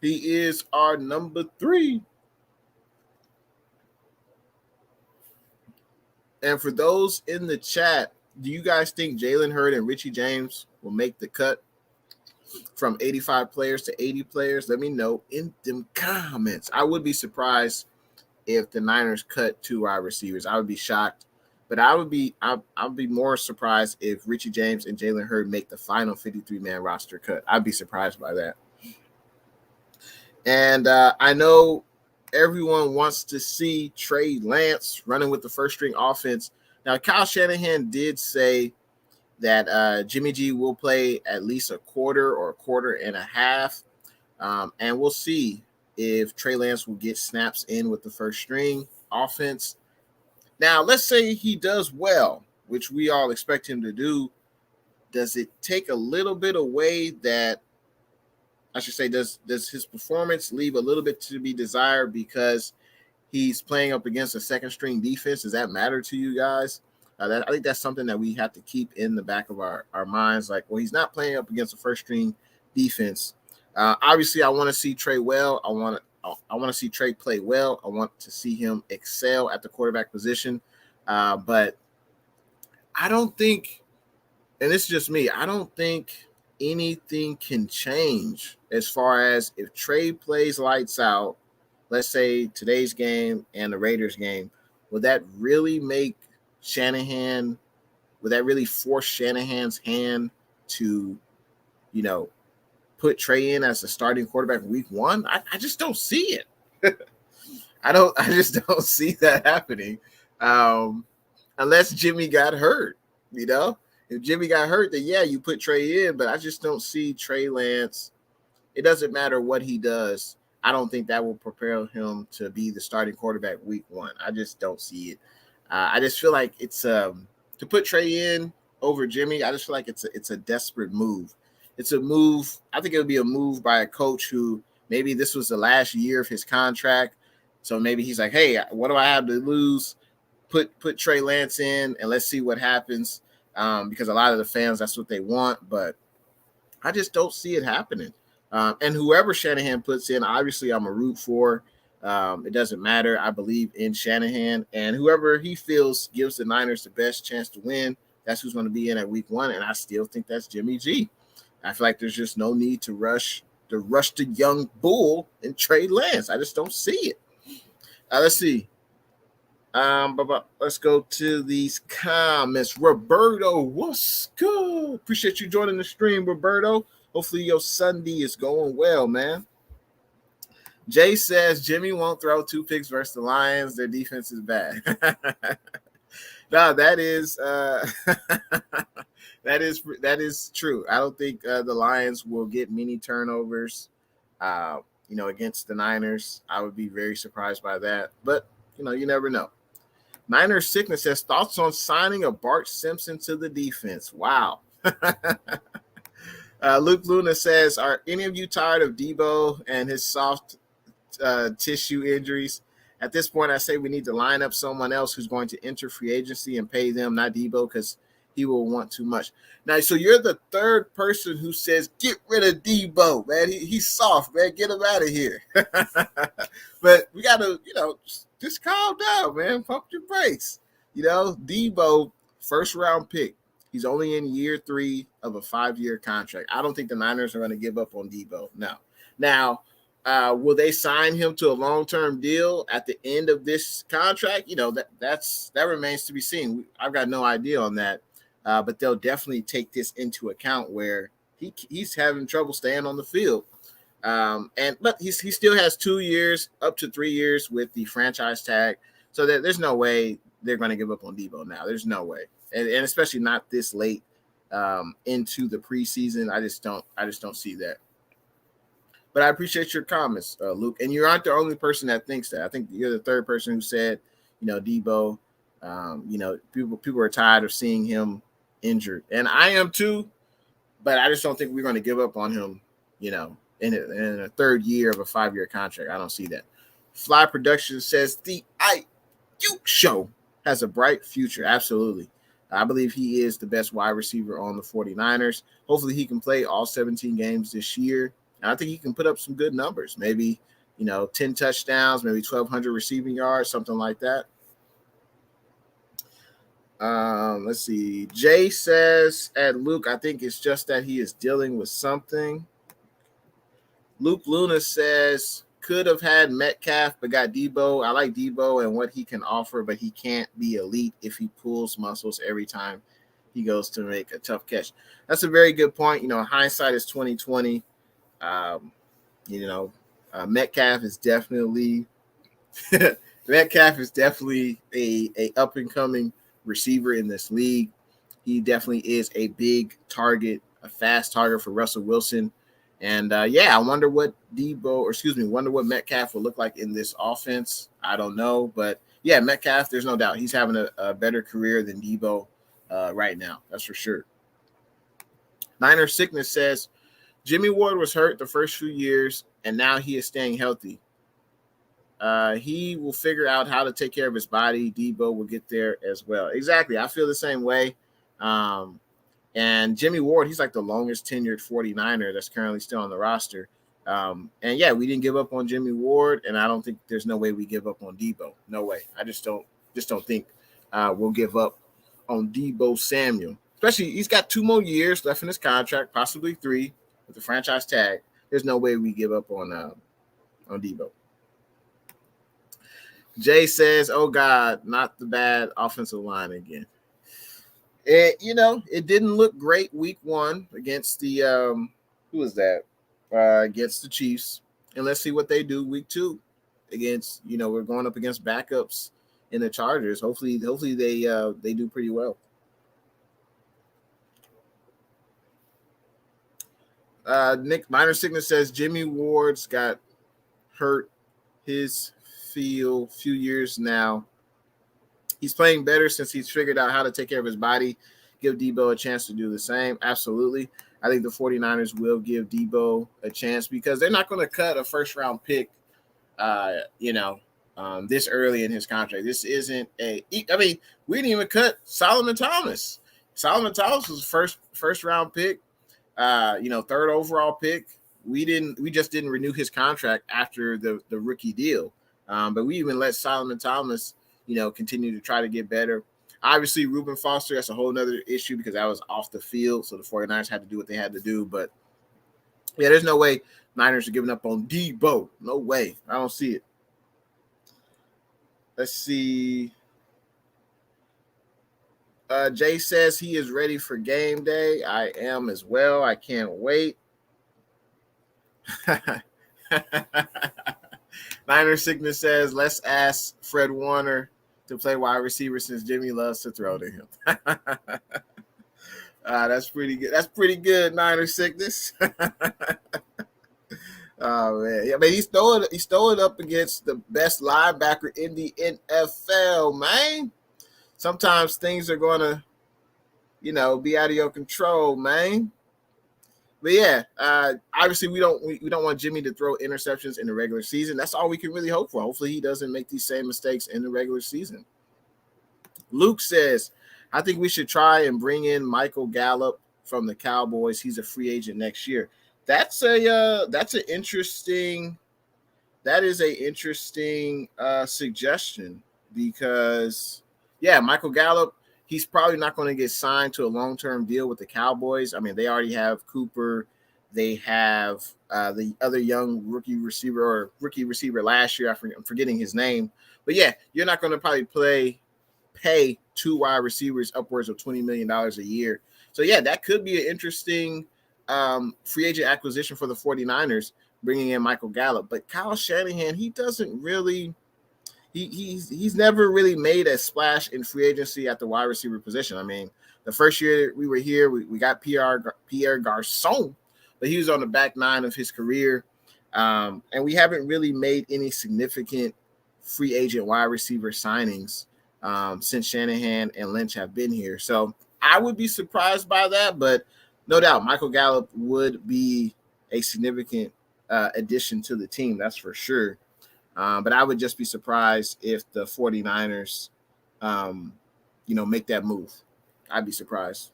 He is our number 3. And for those in the chat, do you guys think Jalen Hurd and Richie James will make the cut from 85 players to 80 players? Let me know in them comments. I would be surprised if the Niners cut 2 wide receivers. I would be shocked. But I'd be more surprised if Richie James and Jalen Hurd make the final 53-man roster cut. I'd be surprised by that. And I know everyone wants to see Trey Lance running with the first-string offense. Now, Kyle Shanahan did say that Jimmy G will play at least a quarter or a quarter and a half. And we'll see if Trey Lance will get snaps in with the first-string offense. Now, let's say he does well, which we all expect him to do. Does it take a little bit away that, I should say, does his performance leave a little bit to be desired because he's playing up against a second-string defense? Does that matter to you guys? I think that's something that we have to keep in the back of our minds. Like, well, he's not playing up against a first-string defense. Obviously, I want to see Trey well. I want to see Trey play well. I want to see him excel at the quarterback position. But I don't think, and this is just me, I don't think anything can change as far as if Trey plays lights out, let's say today's game and the Raiders game, would that really make Shanahan, would that really force Shanahan's hand to, put Trey in as the starting quarterback week 1? I just don't see it. I just don't see that happening. Unless Jimmy got hurt, If Jimmy got hurt, then yeah, you put Trey in, but I just don't see Trey Lance. It doesn't matter what he does. I don't think that will prepare him to be the starting quarterback week 1. I just don't see it. I just feel like it's to put Trey in over Jimmy. I just feel like it's a desperate move. It's a move. I think it would be a move by a coach who maybe this was the last year of his contract. So maybe he's like, hey, what do I have to lose? Put Trey Lance in and let's see what happens. Because a lot of the fans, that's what they want. But I just don't see it happening. And whoever Shanahan puts in, obviously I'm a root for. It doesn't matter. I believe in Shanahan. And whoever he feels gives the Niners the best chance to win, that's who's going to be in at week 1. And I still think that's Jimmy G. I feel like there's just no need to rush the young bull and Trey Lance. I just don't see it. Let's see. Let's go to these comments. Roberto, what's good? Appreciate you joining the stream, Roberto. Hopefully your Sunday is going well, man. Jay says Jimmy won't throw 2 picks versus the Lions. Their defense is bad. No, that That is true. I don't think the Lions will get many turnovers, against the Niners. I would be very surprised by that. But, you never know. Niners Sickness says, thoughts on signing a Bart Simpson to the defense. Wow. Luke Luna says, are any of you tired of Debo and his soft tissue injuries? At this point, I say we need to line up someone else who's going to enter free agency and pay them, not Debo, because he will want too much. Now, so you're the third person who says, get rid of Debo, man. He's soft, man. Get him out of here. But we got to, just calm down, man. Pump your brakes. Debo, first round pick. He's only in year 3 of a 5-year contract. I don't think the Niners are going to give up on Debo. No. Now, will they sign him to a long-term deal at the end of this contract? That remains to be seen. I've got no idea on that, but they'll definitely take this into account where he's having trouble staying on the field. But he still has 2 years, up to 3 years with the franchise tag. So there's no way they're going to give up on Debo now. There's no way, and especially not this late into the preseason. I just don't see that. But I appreciate your comments, Luke. And you aren't the only person that thinks that. I think you're the third person who said, Debo, people are tired of seeing him injured. And I am too, but I just don't think we're going to give up on him, in a third year of a 5-year contract. I don't see that. Fly Production says the IU show has a bright future. Absolutely. I believe he is the best wide receiver on the 49ers. Hopefully he can play all 17 games this year. And I think he can put up some good numbers, maybe, 10 touchdowns, maybe 1,200 receiving yards, something like that. Let's see. Jay says at Luke, I think it's just that he is dealing with something. Luke Luna says, could have had Metcalf, but got Debo. I like Debo and what he can offer, but he can't be elite if he pulls muscles every time he goes to make a tough catch. That's a very good point. Hindsight is 20/20. Metcalf is definitely a up and coming receiver in this league. He definitely is a big target, a fast target for Russell Wilson. And I wonder what Metcalf will look like in this offense. I don't know, but yeah, Metcalf, there's no doubt he's having a better career than Debo right now. That's for sure. Niner Sickness says, Jimmy Ward was hurt the first few years, and now he is staying healthy. He will figure out how to take care of his body. Debo will get there as well. Exactly. I feel the same way. And Jimmy Ward, he's like the longest tenured 49er that's currently still on the roster. We didn't give up on Jimmy Ward, and I don't think there's no way we give up on Debo. No way. I just don't think we'll give up on Debo Samuel. Especially he's got 2 more years left in his contract, possibly 3. With the franchise tag, there's no way we give up on Debo. Jay says, oh, God, not the bad offensive line again. It didn't look great week 1 against the who was that? Against the Chiefs. And let's see what they do week 2 against, we're going up against backups in the Chargers. Hopefully they do pretty well. Nick Minor Sickness says Jimmy Ward's got hurt his few years now. He's playing better since he's figured out how to take care of his body. Give Debo a chance to do the same. Absolutely. I think the 49ers will give Debo a chance because they're not going to cut a first-round pick, this early in his contract. This isn't we didn't even cut Solomon Thomas. Solomon Thomas was first-round pick. Third overall pick. We just didn't renew his contract after the rookie deal. But we even let Solomon Thomas, continue to try to get better. Obviously, Reuben Foster, that's a whole nother issue because that was off the field. So the 49ers had to do what they had to do. But yeah, there's no way Niners are giving up on Debo. No way. I don't see it. Let's see. Jay says he is ready for game day. I am as well. I can't wait. Niner Sickness says, let's ask Fred Warner to play wide receiver since Jimmy loves to throw to him. That's pretty good. That's pretty good, Niner sickness. Oh man, yeah, man, he stole it up against the best linebacker in the NFL, man. Sometimes things are gonna, be out of your control, man. But yeah, obviously we don't want Jimmy to throw interceptions in the regular season. That's all we can really hope for. Hopefully he doesn't make these same mistakes in the regular season. Luke says, I think we should try and bring in Michael Gallup from the Cowboys. He's a free agent next year. That is a interesting suggestion because Michael Gallup, he's probably not going to get signed to a long-term deal with the Cowboys. I mean, they already have Cooper. They have the other young rookie receiver last year. I'm forgetting his name. But yeah, you're not going to probably pay two wide receivers upwards of $20 million a year. So yeah, that could be an interesting free agent acquisition for the 49ers, bringing in Michael Gallup. But Kyle Shanahan, he doesn't really he's never really made a splash in free agency at the wide receiver position. I mean, the first year we were here, we got Pierre Garcon, but he was on the back nine of his career. And we haven't really made any significant free agent wide receiver signings since Shanahan and Lynch have been here. So I would be surprised by that, but no doubt Michael Gallup would be a significant addition to the team. That's for sure. But I would just be surprised if the 49ers, make that move. I'd be surprised.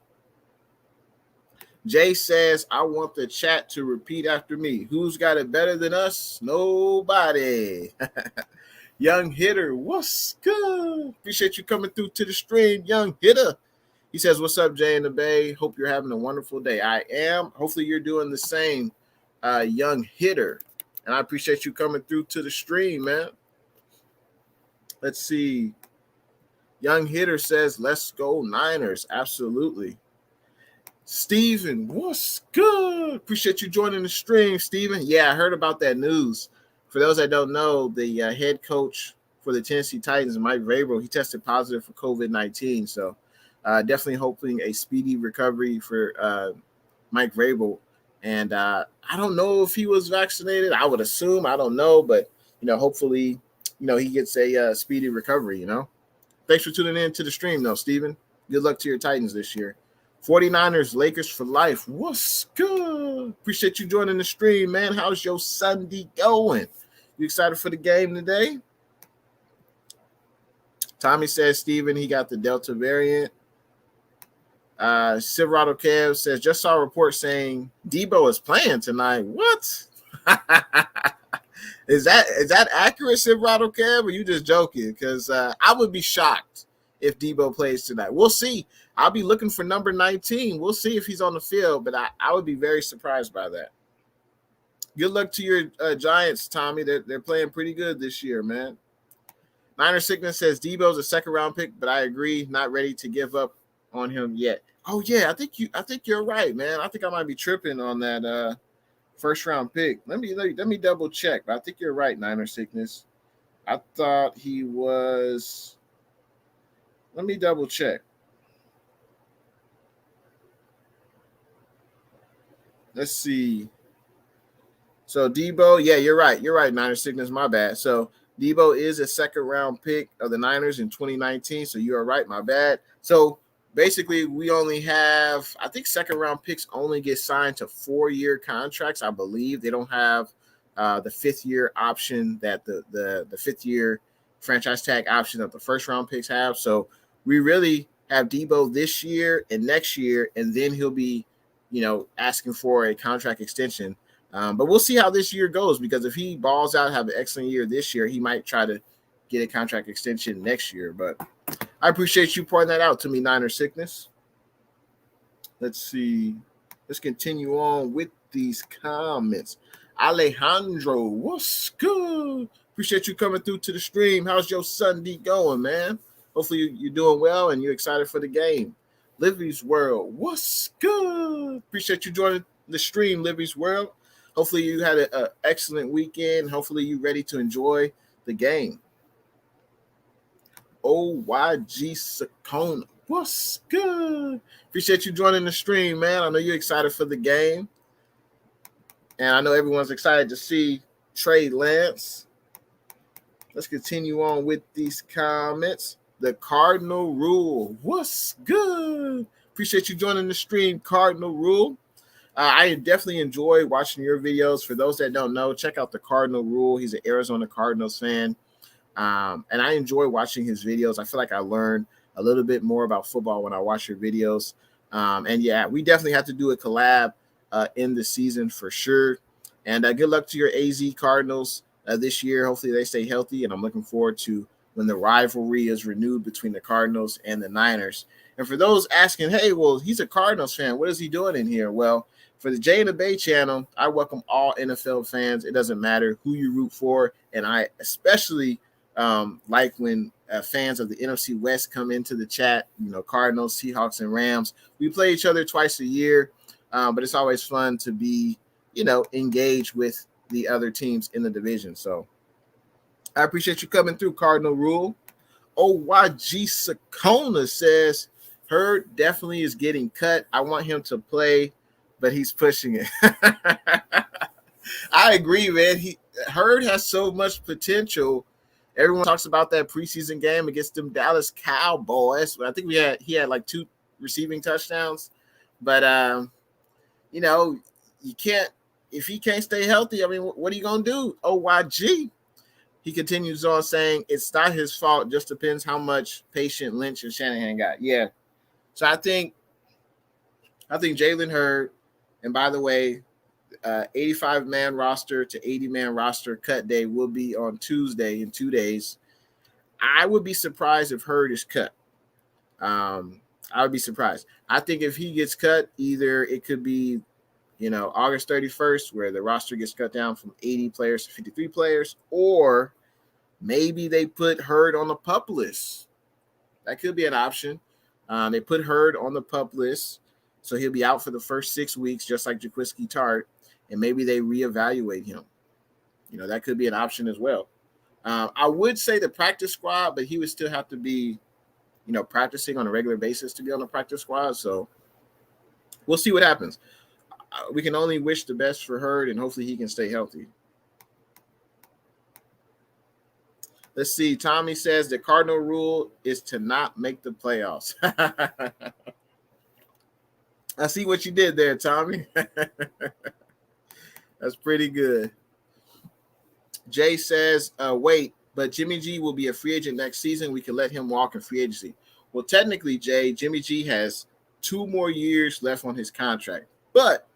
Jay says, I want the chat to repeat after me. Who's got it better than us? Nobody. Young Hitter, what's good? Appreciate you coming through to the stream, Young Hitter. He says, what's up, Jay in the Bay? Hope you're having a wonderful day. I am. Hopefully you're doing the same, Young Hitter. And I appreciate you coming through to the stream, man. Let's see. Young Hitter says, let's go Niners. Absolutely. Steven, what's good? Appreciate you joining the stream, Steven. Yeah, I heard about that news. For those that don't know, the head coach for the Tennessee Titans, Mike Vrabel, he tested positive for COVID-19. So definitely hoping a speedy recovery for Mike Vrabel. And I don't know if he was vaccinated. I would assume. I don't know. But, hopefully, he gets a speedy recovery, Thanks for tuning in to the stream, though, Steven. Good luck to your Titans this year. 49ers, Lakers for life. What's good? Appreciate you joining the stream, man. How's your Sunday going? You excited for the game today? Tommy says, Steven, he got the Delta variant. Silverado Kev says, just saw a report saying Debo is playing tonight. What? Is that accurate, Silverado Kev, or you just joking? Because I would be shocked if Debo plays tonight. We'll see. I'll be looking for number 19. We'll see if he's on the field, but I would be very surprised by that. Good luck to your Giants, Tommy. They're playing pretty good this year, man. Niner Sickness says Debo's a second-round pick, but I agree, not ready to give up on him yet. Oh yeah, I think you're right, man. I think I might be tripping on that first-round pick. Let me double check, but I think you're right, Niner Sickness. I thought he was. Let me double check. Let's see. So Debo, yeah, you're right. You're right, Niner Sickness. My bad. So Debo is a second-round pick of the Niners in 2019. So you are right. My bad. So basically, we only have, I think, second-round picks only get signed to 4-year contracts. I believe they don't have the fifth-year option that the fifth-year franchise tag option that the first-round picks have. So we really have Debo this year and next year, and then he'll be, asking for a contract extension. But we'll see how this year goes, because if he balls out, have an excellent year this year, he might try to get a contract extension next year. But I appreciate you pointing that out to me, Niner Sickness. Let's see. Let's continue on with these comments. Alejandro, what's good? Appreciate you coming through to the stream. How's your Sunday going, man? Hopefully you're doing well and you're excited for the game. Livy's World, what's good? Appreciate you joining the stream, Livy's World. Hopefully you had an excellent weekend. Hopefully you're ready to enjoy the game. OYG Sakona, What's good? Appreciate you joining the stream, man. I know you're excited for the game. And I know everyone's excited to see Trey Lance. Let's continue on with these comments. The Cardinal Rule. What's good? Appreciate you joining the stream, Cardinal Rule. I definitely enjoy watching your videos. For those that don't know, check out the Cardinal Rule. He's an Arizona Cardinals fan. And I enjoy watching his videos. I feel like I learn a little bit more about football when I watch your videos. And yeah, we definitely have to do a collab in the season for sure. And good luck to your AZ Cardinals this year. Hopefully they stay healthy. And I'm looking forward to when the rivalry is renewed between the Cardinals and the Niners. And for those asking, hey, well, he's a Cardinals fan. What is he doing in here? Well, for the Jay and the Bay channel, I welcome all NFL fans. It doesn't matter who you root for. And I especially like when fans of the NFC West come into the chat, Cardinals, Seahawks, and Rams. We play each other twice a year, but it's always fun to be, engaged with the other teams in the division. So I appreciate you coming through, Cardinal Rule. OYG Sakona says, Hurd definitely is getting cut. I want him to play, but he's pushing it. I agree, man. Hurd has so much potential. Everyone talks about that preseason game against them Dallas Cowboys. I think he had like 2 receiving touchdowns. But you can't, if he can't stay healthy, I mean, what are you gonna do? OYG. He continues on saying it's not his fault, just depends how much patient Lynch and Shanahan got. Yeah. So I think Jalen Hurd, and by the way, 85-man roster to 80-man roster cut day will be on Tuesday in 2 days. I would be surprised if Hurd is cut. I would be surprised. I think if he gets cut, either it could be, August 31st, where the roster gets cut down from 80 players to 53 players, or maybe they put Hurd on the PUP list. That could be an option. They put Hurd on the PUP list, so he'll be out for the first 6 weeks, just like Jaquiski Tartt, and maybe they reevaluate him. That could be an option as well. I would say the practice squad, but he would still have to be, practicing on a regular basis to be on the practice squad. So we'll see what happens. We can only wish the best for Hurd, and hopefully he can stay healthy. Let's see. Tommy says the Cardinal Rule is to not make the playoffs. I see what you did there, Tommy. That's pretty good. Jay says, wait, but Jimmy G will be a free agent next season. We can let him walk in free agency. Well, technically, Jay, Jimmy G has 2 more years left on his contract, but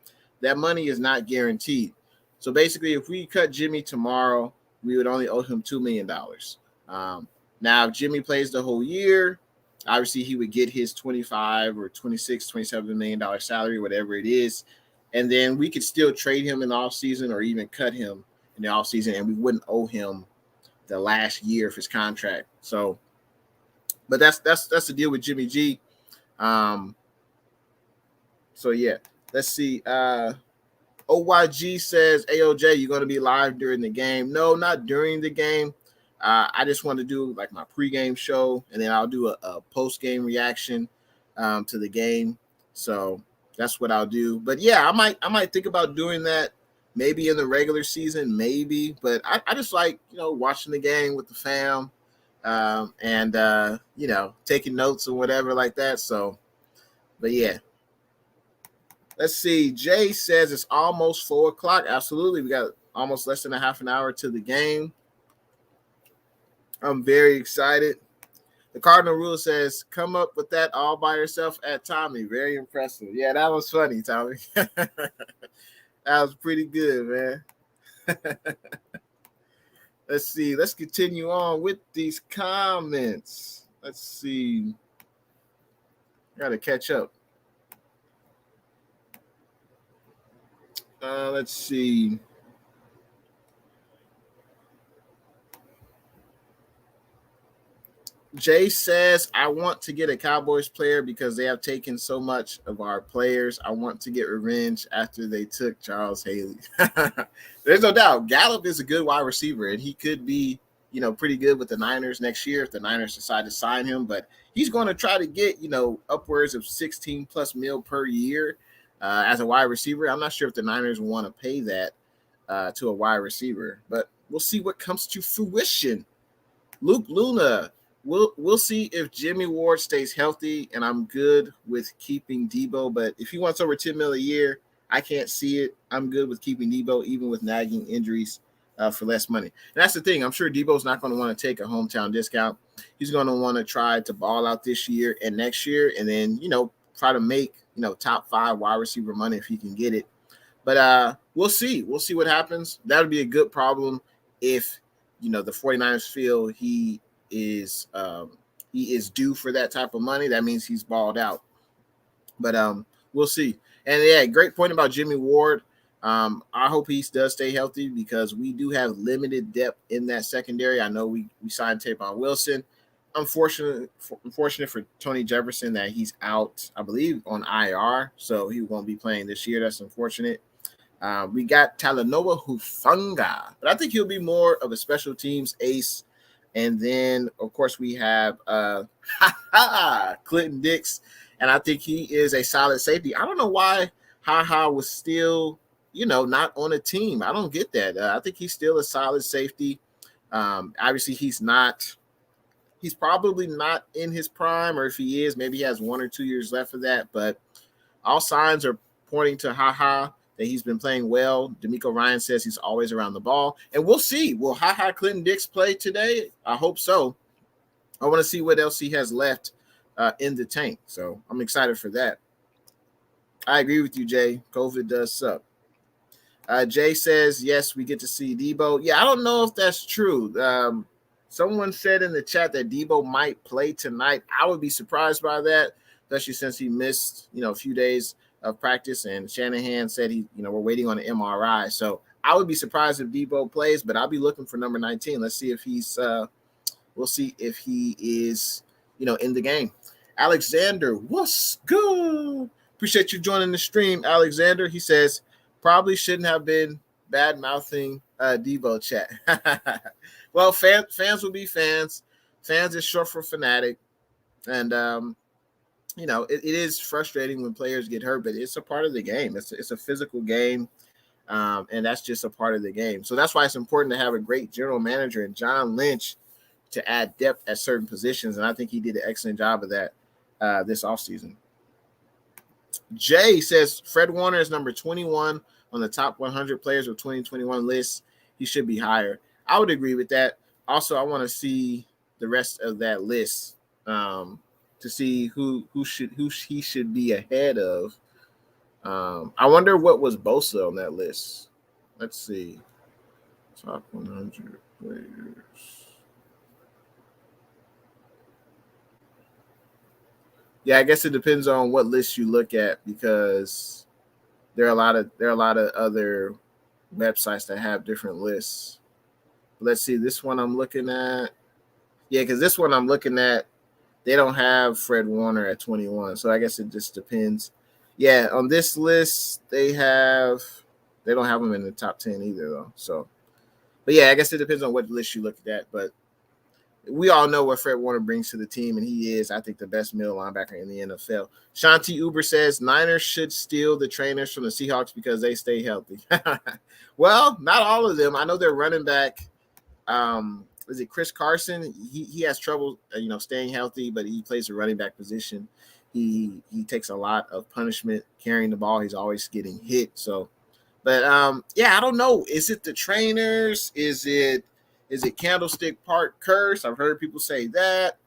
that money is not guaranteed. So basically, if we cut Jimmy tomorrow, we would only owe him $2 million. Now, if Jimmy plays the whole year, obviously he would get his $25 or $26, $27 million salary, whatever it is. And then we could still trade him in the offseason or even cut him in the offseason, and we wouldn't owe him the last year of his contract. So, but that's the deal with Jimmy G. So yeah, let's see. OYG says, AOJ, you're going to be live during the game. No, not during the game. I just want to do like my pregame show, and then I'll do a post-game reaction to the game. So that's what I'll do. But yeah, I might think about doing that maybe in the regular season, maybe. But I just like, watching the game with the fam and taking notes or whatever like that. So, but yeah. Let's see. Jay says it's almost 4 o'clock. Absolutely. We got almost less than a half an hour to the game. I'm very excited. The Cardinal Rule says, come up with that all by yourself at Tommy. Very impressive. Yeah, that was funny, Tommy. That was pretty good, man. Let's see. Let's continue on with these comments. Let's see. Got to catch up. Let's see. Jay says, I want to get a Cowboys player because they have taken so much of our players. I want to get revenge after they took Charles Haley. There's no doubt. Gallup is a good wide receiver, and he could be pretty good with the Niners next year if the Niners decide to sign him. But he's going to try to get, upwards of 16 plus mil per year as a wide receiver. I'm not sure if the Niners want to pay that to a wide receiver, but we'll see what comes to fruition. Luke Luna, we'll see if Jimmy Ward stays healthy, and I'm good with keeping Debo. But if he wants over 10 mil a year, I can't see it. I'm good with keeping Debo, even with nagging injuries for less money. And that's the thing. I'm sure Debo's not going to want to take a hometown discount. He's going to want to try to ball out this year and next year, and then, try to make, top 5 wide receiver money if he can get it. But we'll see. We'll see what happens. That would be a good problem if, the 49ers feel he is due for that type of money. That means he's balled out. But we'll see. And yeah, great point about Jimmy Ward. I hope he does stay healthy because we do have limited depth in that secondary. I know we signed Tavon Wilson. Unfortunate for Tony Jefferson that he's out, I believe, on IR, so he won't be playing this year. That's unfortunate. We got Talanoa Hufanga, but I think he'll be more of a special teams ace. And then, of course, we have Clinton Dix, and I think he is a solid safety. I don't know why was still, not on a team. I don't get that. I think he's still a solid safety. Obviously, he's probably not in his prime, or if he is, maybe he has 1 or 2 years left of that. But all signs are pointing to that he's been playing well. D'Amico Ryan says he's always around the ball. And we'll see. Will Clinton Dix play today? I hope so. I want to see what else he has left in the tank. So I'm excited for that. I agree with you, Jay. COVID does suck. Jay says, yes, we get to see Debo. Yeah, I don't know if that's true. Someone said in the chat that Debo might play tonight. I would be surprised by that, especially since he missed, a few days of practice. And Shanahan said we're waiting on an MRI. So I would be surprised if Debo plays, but I'll be looking for number 19. Let's see if we'll see if he is, in the game. Alexander, what's good? Appreciate you joining the stream, Alexander. He says, probably shouldn't have been bad-mouthing Debo chat. Well, fans will be fans. Fans is short for fanatic. And, it is frustrating when players get hurt, but it's a part of the game. It's a physical game, and that's just a part of the game. So that's why it's important to have a great general manager and John Lynch to add depth at certain positions, and I think he did an excellent job of that this offseason. Jay says Fred Warner is number 21 on the top 100 players of 2021 list. He should be higher. I would agree with that. Also, I want to see the rest of that list to see who he should be ahead of. I wonder what was Bosa on that list. Let's see. Top 100 players. Yeah, I guess it depends on what list you look at because there are a lot of other websites that have different lists. Let's see, this one I'm looking at. Yeah, because this one I'm looking at, they don't have Fred Warner at 21. So I guess it just depends. Yeah, on this list, they don't have him in the top 10 either, though. So, but yeah, I guess it depends on what list you look at. But we all know what Fred Warner brings to the team, and he is, I think, the best middle linebacker in the NFL. Shanti Uber says Niners should steal the trainers from the Seahawks because they stay healthy. Well, not all of them. I know their running back, is it Chris Carson? He has trouble, staying healthy, but he plays the running back position. He takes a lot of punishment carrying the ball. He's always getting hit. So, but I don't know. Is it the trainers? Is it Candlestick Park curse? I've heard people say that.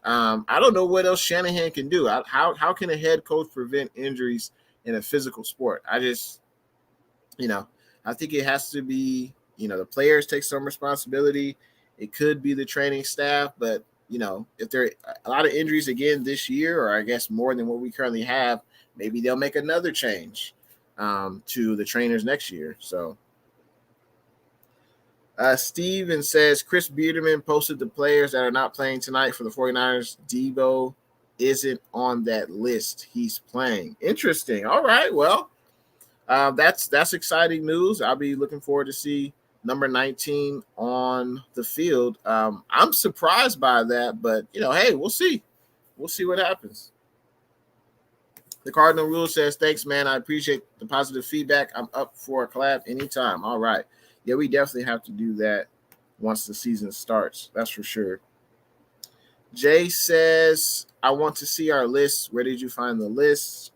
I don't know what else Shanahan can do. How can a head coach prevent injuries in a physical sport? I just, I think it has to be, the players take some responsibility. It could be the training staff, but, if there are a lot of injuries again this year, or I guess more than what we currently have, maybe they'll make another change to the trainers next year. So, Steven says Chris Biederman posted the players that are not playing tonight for the 49ers. Debo isn't on that list. He's playing. Interesting. All right. Well, that's exciting news. I'll be looking forward to see number 19 on the field. I'm surprised by that, but hey, we'll see. We'll see what happens. The Cardinal Rule says, thanks, man. I appreciate the positive feedback. I'm up for a collab anytime. All right. Yeah, we definitely have to do that once the season starts. That's for sure. Jay says, I want to see our list. Where did you find the list?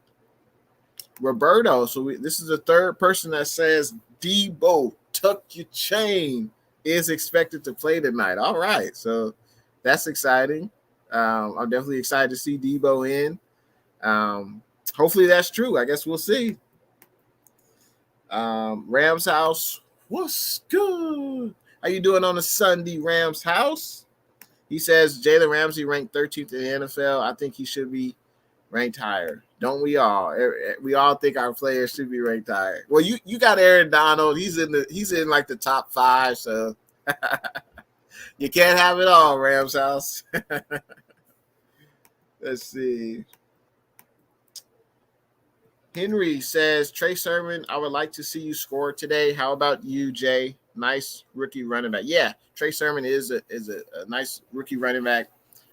Roberto. So this is the third person that says Debo, tuck your chain, is expected to play tonight. All right. So that's exciting. I'm definitely excited to see Debo in. Hopefully that's true. I guess we'll see. Rams House, what's good? How you doing on a Sunday, Rams House? He says Jalen Ramsey ranked 13th in the NFL. I think he should be ranked higher. Don't we all? We all think our players should be ranked higher. Well, you got Aaron Donald. He's in like the top 5, so you can't have it all, Rams House. Let's see. Henry says, Trey Sermon, I would like to see you score today. How about you, Jay? Nice rookie running back. Yeah, Trey Sermon is a nice rookie running back.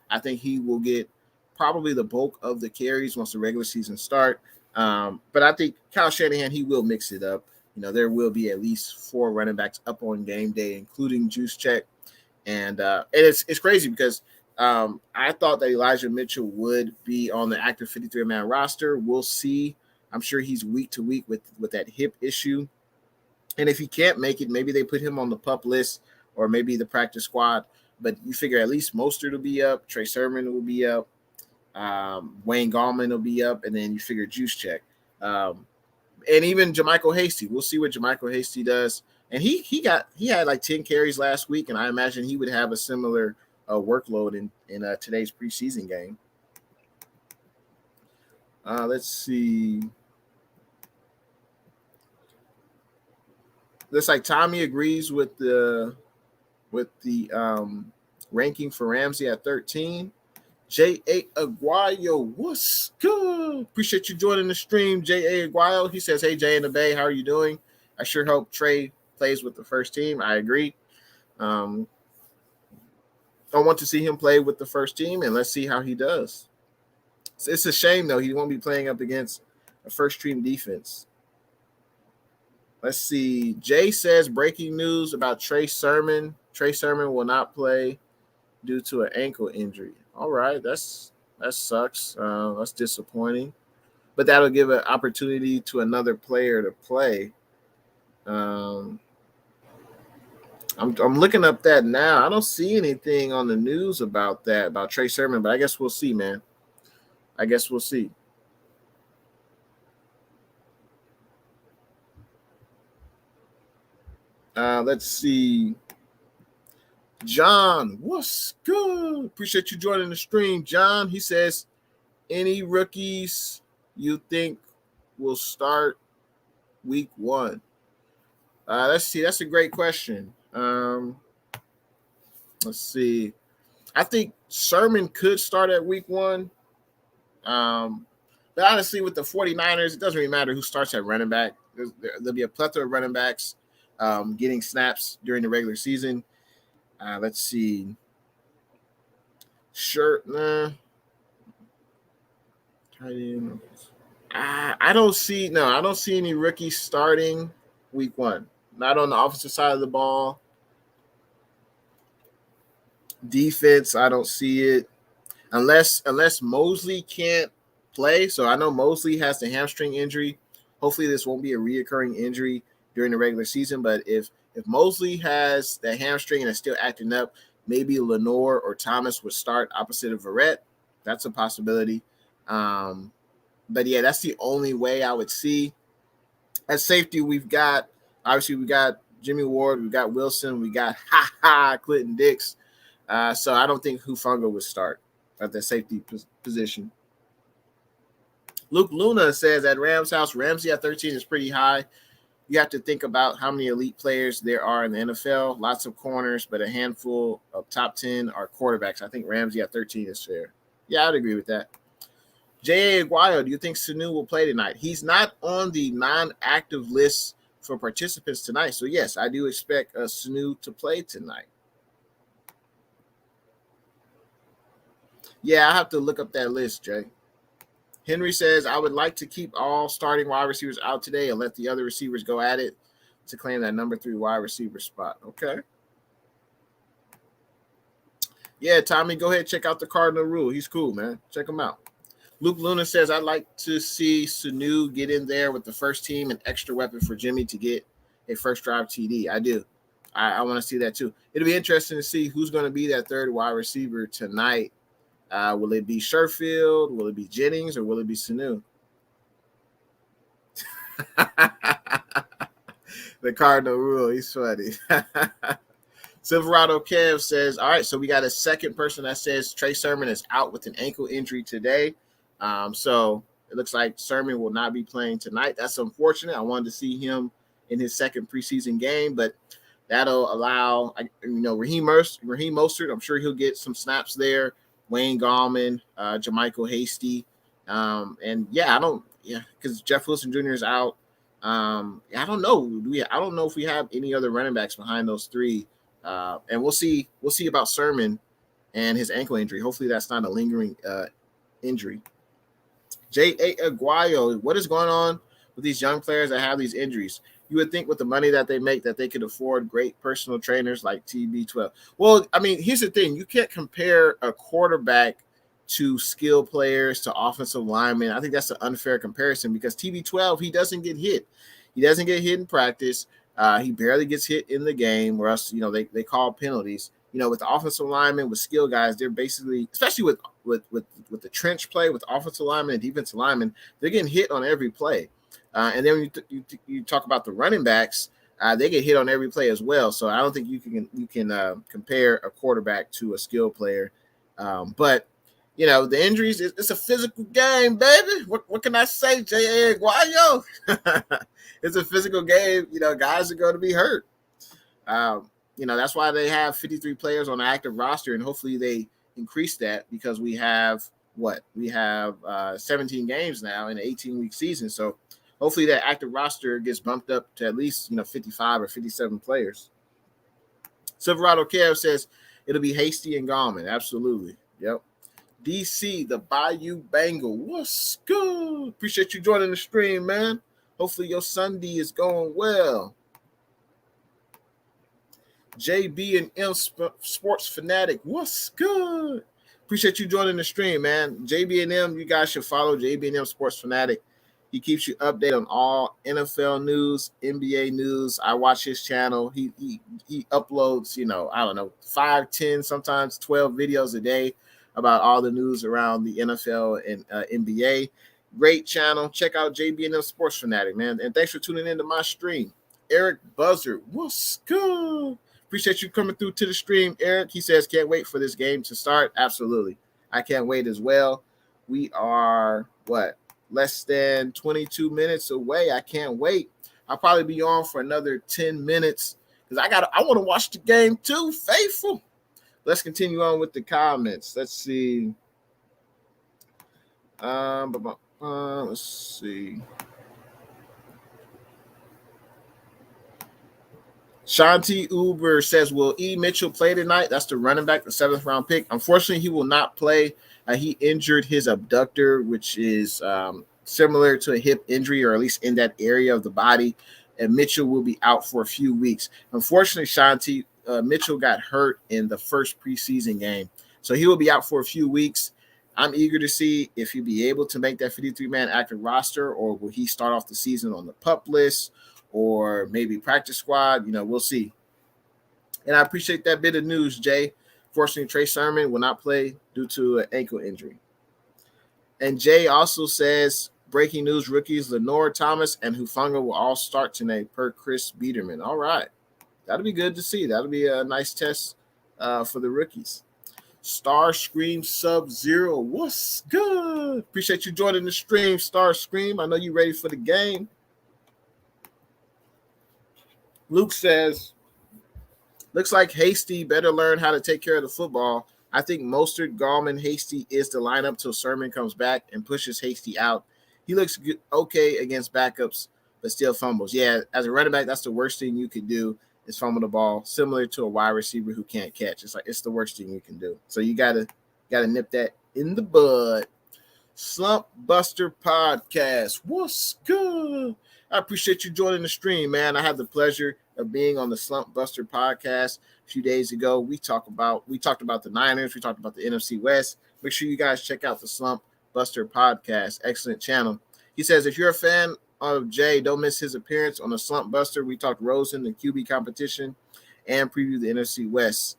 I think he will get probably the bulk of the carries once the regular season start. But I think Kyle Shanahan, he will mix it up. There will be at least 4 running backs up on game day, including Juszczyk. And it's crazy because I thought that Elijah Mitchell would be on the active 53-man roster. We'll see. I'm sure he's week to week with that hip issue. And if he can't make it, maybe they put him on the PUP list or maybe the practice squad. But you figure at least Mostert will be up. Trey Sermon will be up. Wayne Gallman will be up. And then you figure Juszczyk. And even Jermichael Hasty. We'll see what Jermichael Hasty does. And he had like 10 carries last week, and I imagine he would have a similar workload in today's preseason game. Let's see. Looks like Tommy agrees with the ranking for Ramsey at 13. J.A. Aguayo, what's good? Appreciate you joining the stream, J.A. Aguayo. He says, hey, Jay in the Bay, how are you doing? I sure hope Trey plays with the first team. I agree. I want to see him play with the first team, and let's see how he does. It's a shame, though. He won't be playing up against a first-team defense. Let's see. Jay says, breaking news about Trey Sermon. Trey Sermon will not play due to an ankle injury. All right, that sucks. That's disappointing. But that'll give an opportunity to another player to play. I'm looking up that now. I don't see anything on the news about that, about Trey Sermon, but I guess we'll see, man. I guess we'll see. Let's see. John, what's good? Appreciate you joining the stream, John. He says, any rookies you think will start week 1? Let's see. That's a great question. Let's see. I think Sermon could start at week 1. But honestly, with the 49ers, it doesn't really matter who starts at running back. There'll be a plethora of running backs getting snaps during the regular season. Let's see. I don't see any rookies starting week 1. Not on the offensive side of the ball. Defense, I don't see it. Unless Mosley can't play. So I know Mosley has the hamstring injury. Hopefully this won't be a reoccurring injury during the regular season. But if Mosley has that hamstring and is still acting up, maybe Lenore or Thomas would start opposite of Verrett. That's a possibility. But yeah, that's the only way I would see. At safety, we've got Jimmy Ward, we've got Wilson, we got Clinton Dix. So I don't think Hufanga would start at the safety position. Luke Luna says at Rams House, Ramsey at 13 is pretty high. You have to think about how many elite players there are in the NFL. Lots of corners, but a handful of top 10 are quarterbacks. I think Ramsey at 13 is fair. Yeah, I'd agree with that. J.A. Aguayo, do you think Sanu will play tonight? He's not on the non-active list for participants tonight. So, yes, I do expect Sanu to play tonight. Yeah, I have to look up that list, Jay. Henry says, I would like to keep all starting wide receivers out today and let the other receivers go at it to claim that number 3 wide receiver spot. Okay. Yeah, Tommy, go ahead and check out the Cardinal Rule. He's cool, man. Check him out. Luke Luna says, I'd like to see Sanu get in there with the first team, an extra weapon for Jimmy to get a first drive TD. I do. I want to see that too. It'll be interesting to see who's going to be that third wide receiver tonight. Will it be Sherfield? Will it be Jennings? Or will it be Sanu? The Cardinal Rule. He's funny. Silverado Kev says, all right, so we got a second person that says Trey Sermon is out with an ankle injury today. So it looks like Sermon will not be playing tonight. That's unfortunate. I wanted to see him in his second preseason game, but that'll allow, Raheem Mostert. I'm sure he'll get some snaps there. Wayne Gallman, Jermichael Hasty. Because Jeff Wilson Jr. is out. I don't know. I don't know if we have any other running backs behind those three. And we'll see about Sermon and his ankle injury. Hopefully that's not a lingering injury. J.A. Aguayo, what is going on with these young players that have these injuries? You would think with the money that they make that they could afford great personal trainers like TB12. Well, I mean, here's the thing. You can't compare a quarterback to skill players, to offensive linemen. I think that's an unfair comparison because TB12, he doesn't get hit. He doesn't get hit in practice. He barely gets hit in the game, or else, they call penalties. With the offensive linemen, with skill guys, they're basically, especially with the trench play, with offensive linemen and defensive linemen, they're getting hit on every play. And then when you talk about the running backs, they get hit on every play as well. So I don't think you can compare a quarterback to a skill player. But the injuries, it's a physical game, baby. What can I say, J.A. Aguayo? It's a physical game. Guys are going to be hurt. That's why they have 53 players on the active roster, and hopefully they increase that because we have 17 games now in an 18-week season. So hopefully that active roster gets bumped up to at least 55 or 57 players. Silverado Kev says it'll be Hasty and Gallman. Absolutely. Yep. DC, the Bayou Bengal. What's good? Appreciate you joining the stream, man. Hopefully your Sunday is going well. JB and M Sports Fanatic. What's good? Appreciate you joining the stream, man. JB and M, you guys should follow JB and M Sports Fanatic. He keeps you updated on all NFL news, NBA news. I watch his channel. He uploads, 5, 10, sometimes 12 videos a day about all the news around the NFL and NBA. Great channel. Check out JB&M Sports Fanatic, man. And thanks for tuning into my stream. Eric Buzzard, what's good? Appreciate you coming through to the stream, Eric. He says, can't wait for this game to start. Absolutely. I can't wait as well. We are, less than 22 minutes away. I can't wait. I'll probably be on for another 10 minutes because I want to watch the game too, faithful. Let's continue on with the comments. Let's see. Let's see. Shanti Uber says, will E. Mitchell play tonight? That's the running back, the 7th round pick. Unfortunately, he will not play. He injured his abductor, which is similar to a hip injury, or at least in that area of the body. And Mitchell will be out for a few weeks. Unfortunately, Shanti, Mitchell got hurt in the first preseason game. So he will be out for a few weeks. I'm eager to see if he'll be able to make that 53-man active roster, or will he start off the season on the PUP list, or maybe practice squad. We'll see. And I appreciate that bit of news, Jay. Fortunately, Trey Sermon will not play due to an ankle injury. And Jay also says, breaking news, rookies Lenore Thomas and Hufanga will all start tonight per Chris Biederman. All right. That'll be good to see. That'll be a nice test for the rookies. Star Scream Sub-Zero. What's good? Appreciate you joining the stream, Star Scream. I know you're ready for the game. Luke says, looks like Hasty better learn how to take care of the football. I think Mostert, Gallman, Hasty is the lineup till Sermon comes back and pushes Hasty out. He looks good, okay against backups, but still fumbles. Yeah, as a running back, that's the worst thing you could do is fumble the ball, similar to a wide receiver who can't catch. It's the worst thing you can do. So you gotta nip that in the bud. Slump Buster Podcast. What's good? I appreciate you joining the stream, man. I had the pleasure of being on the Slump Buster Podcast a few days ago. We talked about the Niners. We talked about the NFC West. Make sure you guys check out the Slump Buster Podcast. Excellent channel. He says, if you're a fan of Jay, don't miss his appearance on the Slump Buster. We talked Rosen, the QB competition, and preview the NFC West.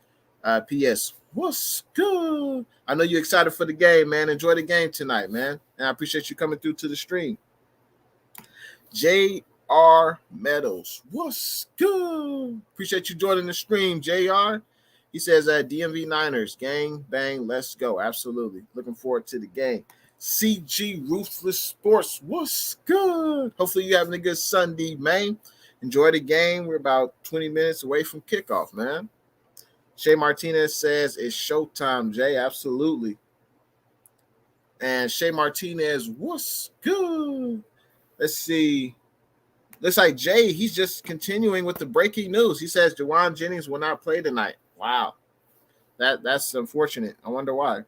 P.S. What's good? I know you're excited for the game, man. Enjoy the game tonight, man. And I appreciate you coming through to the stream. J.R. Meadows. What's good? Appreciate you joining the stream, J.R. He says, DMV Niners, gang, bang, let's go. Absolutely. Looking forward to the game. CG Ruthless Sports. What's good? Hopefully you're having a good Sunday, man. Enjoy the game. We're about 20 minutes away from kickoff, man. Shay Martinez says it's showtime, Jay. Absolutely. And Shay Martinez, what's good? Let's see. Looks like Jay, he's just continuing with the breaking news. He says Jawan Jennings will not play tonight. Wow. That's unfortunate. I wonder why.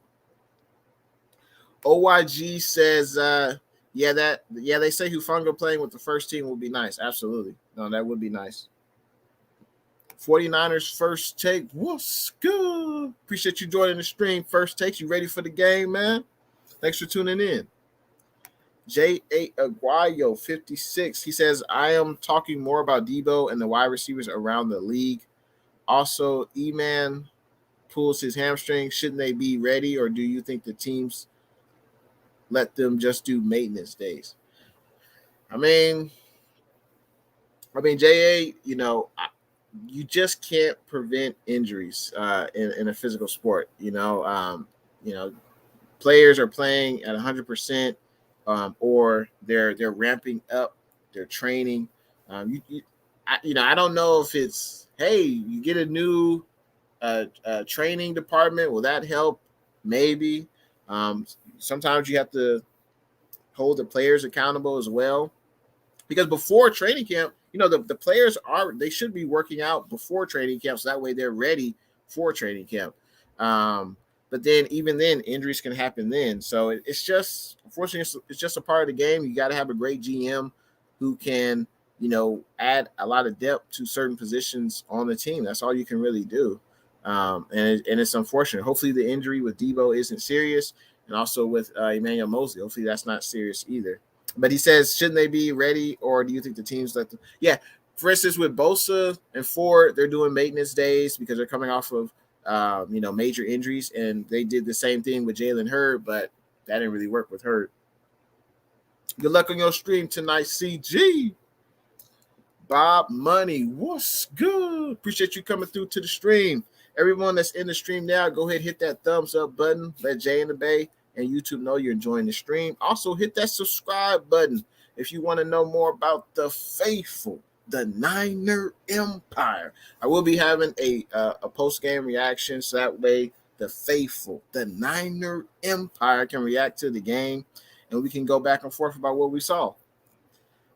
OYG says, they say Hufanga playing with the first team would be nice. Absolutely. No, that would be nice. 49ers First Take. What's good? Appreciate you joining the stream. First Takes. You ready for the game, man? Thanks for tuning in. J.A. Aguayo, 56. He says, I am talking more about Debo and the wide receivers around the league. Also, E-Man pulls his hamstring. Shouldn't they be ready, or do you think the teams let them just do maintenance days? I mean, J.A., you just can't prevent injuries in a physical sport. Players are playing at 100%, or they're ramping up their training. I don't know if it's, hey, you get a new training department. Will that help? Maybe. Sometimes you have to hold the players accountable as well, because before training camp, the players they should be working out before training camp, so that way they're ready for training camp. But then even then, injuries can happen then. So it's just, unfortunately, it's just a part of the game. You got to have a great GM who can, add a lot of depth to certain positions on the team. That's all you can really do. And it's unfortunate. Hopefully the injury with Debo isn't serious, and also with Emmanuel Mosley. Hopefully that's not serious either. But he says, shouldn't they be ready, or do you think the teams let them? Yeah, for instance, with Bosa and Ford, they're doing maintenance days because they're coming off of, major injuries, and they did the same thing with Jalen Hurd, but that didn't really work with Hurd. Good luck on your stream tonight, CG. Bob Money, what's good? Appreciate you coming through to the stream. Everyone that's in the stream now, go ahead, hit that thumbs up button. Let Jay in the Bay and YouTube know you're enjoying the stream. Also, hit that subscribe button if you want to know more about the faithful, the Niner Empire. I will be having a post-game reaction, so that way the faithful, the Niner Empire, can react to the game, and we can go back and forth about what we saw.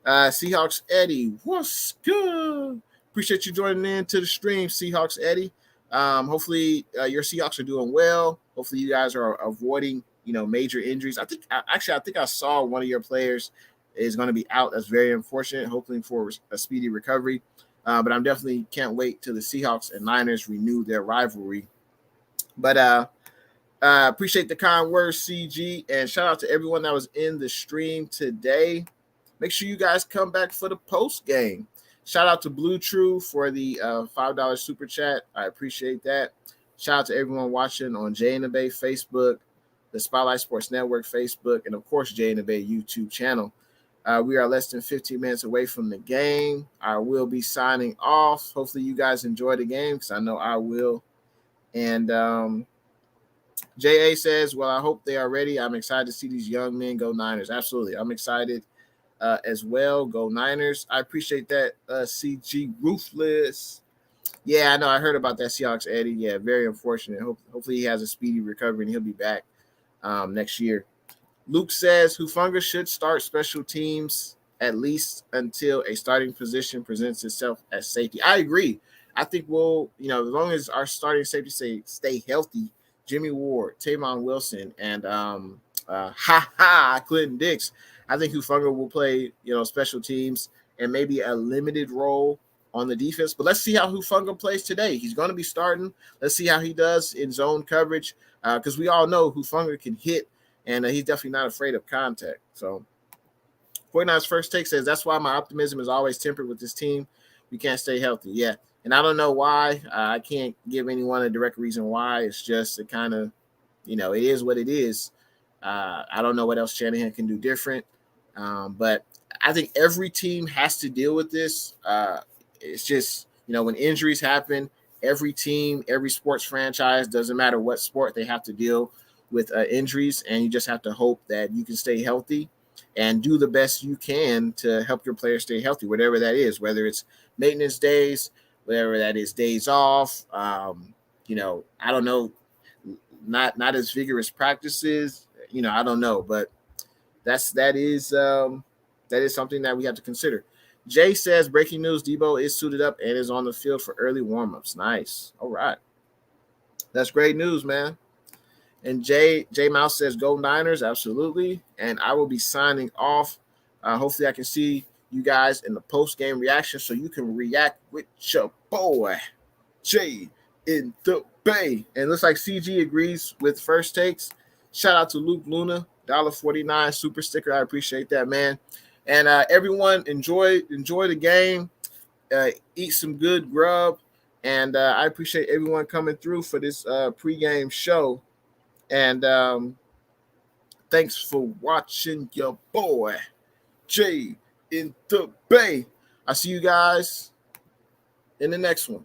Seahawks Eddie, what's good? Appreciate you joining in to the stream, Seahawks Eddie. Hopefully your Seahawks are doing well. Hopefully you guys are avoiding major injuries. I think I saw one of your players is going to be out. That's very unfortunate. Hoping for a speedy recovery. But I'm definitely can't wait till the Seahawks and Niners renew their rivalry. But appreciate the kind words, CG, and shout out to everyone that was in the stream today. Make sure you guys come back for the post game. Shout out to Blue True for the $5 super chat. I appreciate that. Shout out to everyone watching on Jay in the Bay Facebook, the Spotlight Sports Network Facebook, and of course Jay in the Bay YouTube channel. We are less than 15 minutes away from the game. I will be signing off. Hopefully you guys enjoy the game, because I know I will. And JA says, well, I hope they are ready. I'm excited to see these young men go Niners. Absolutely. I'm excited as well. Go Niners. I appreciate that, CG Ruthless. Yeah, I know. I heard about that, Seahawks Eddie. Yeah, very unfortunate. Hopefully he has a speedy recovery and he'll be back next year. Luke says Hufanga should start special teams. at least until a starting position presents itself at safety. I agree. I think we'll, as long as our starting safety stay healthy, Jimmy Ward, Tavon Wilson, and Clinton Dix, I think Hufanga will play, special teams and maybe a limited role on the defense. But let's see how Hufanga plays today. He's going to be starting. Let's see how he does in zone coverage, because we all know Hufanga can hit, and he's definitely not afraid of contact. So 49ers First Take says, that's why my optimism is always tempered with this team. We can't stay healthy. Yeah, and I don't know why. I can't give anyone a direct reason why. It's just it kind of, it is what it is. I don't know what else Shanahan can do different. But I think every team has to deal with this. It's just, when injuries happen, every team, every sports franchise, doesn't matter what sport, they have to deal with injuries, and you just have to hope that you can stay healthy and do the best you can to help your players stay healthy, whatever that is, whether it's maintenance days, whatever that is, days off. I don't know, not as vigorous practices. I don't know, but that is something that we have to consider. Jay says, breaking news, Debo is suited up and is on the field for early warmups. Nice. All right. That's great news, man. And J Mouse says, go Niners. Absolutely. And I will be signing off. Hopefully I can see you guys in the post-game reaction so you can react with your boy, Jay in the Bay. And it looks like CG agrees with First Takes. Shout out to Luke Luna, $1.49 super sticker. I appreciate that, man. And everyone, enjoy the game. Eat some good grub. And I appreciate everyone coming through for this pregame show. And thanks for watching your boy, Jay in the Bay. I'll see you guys in the next one.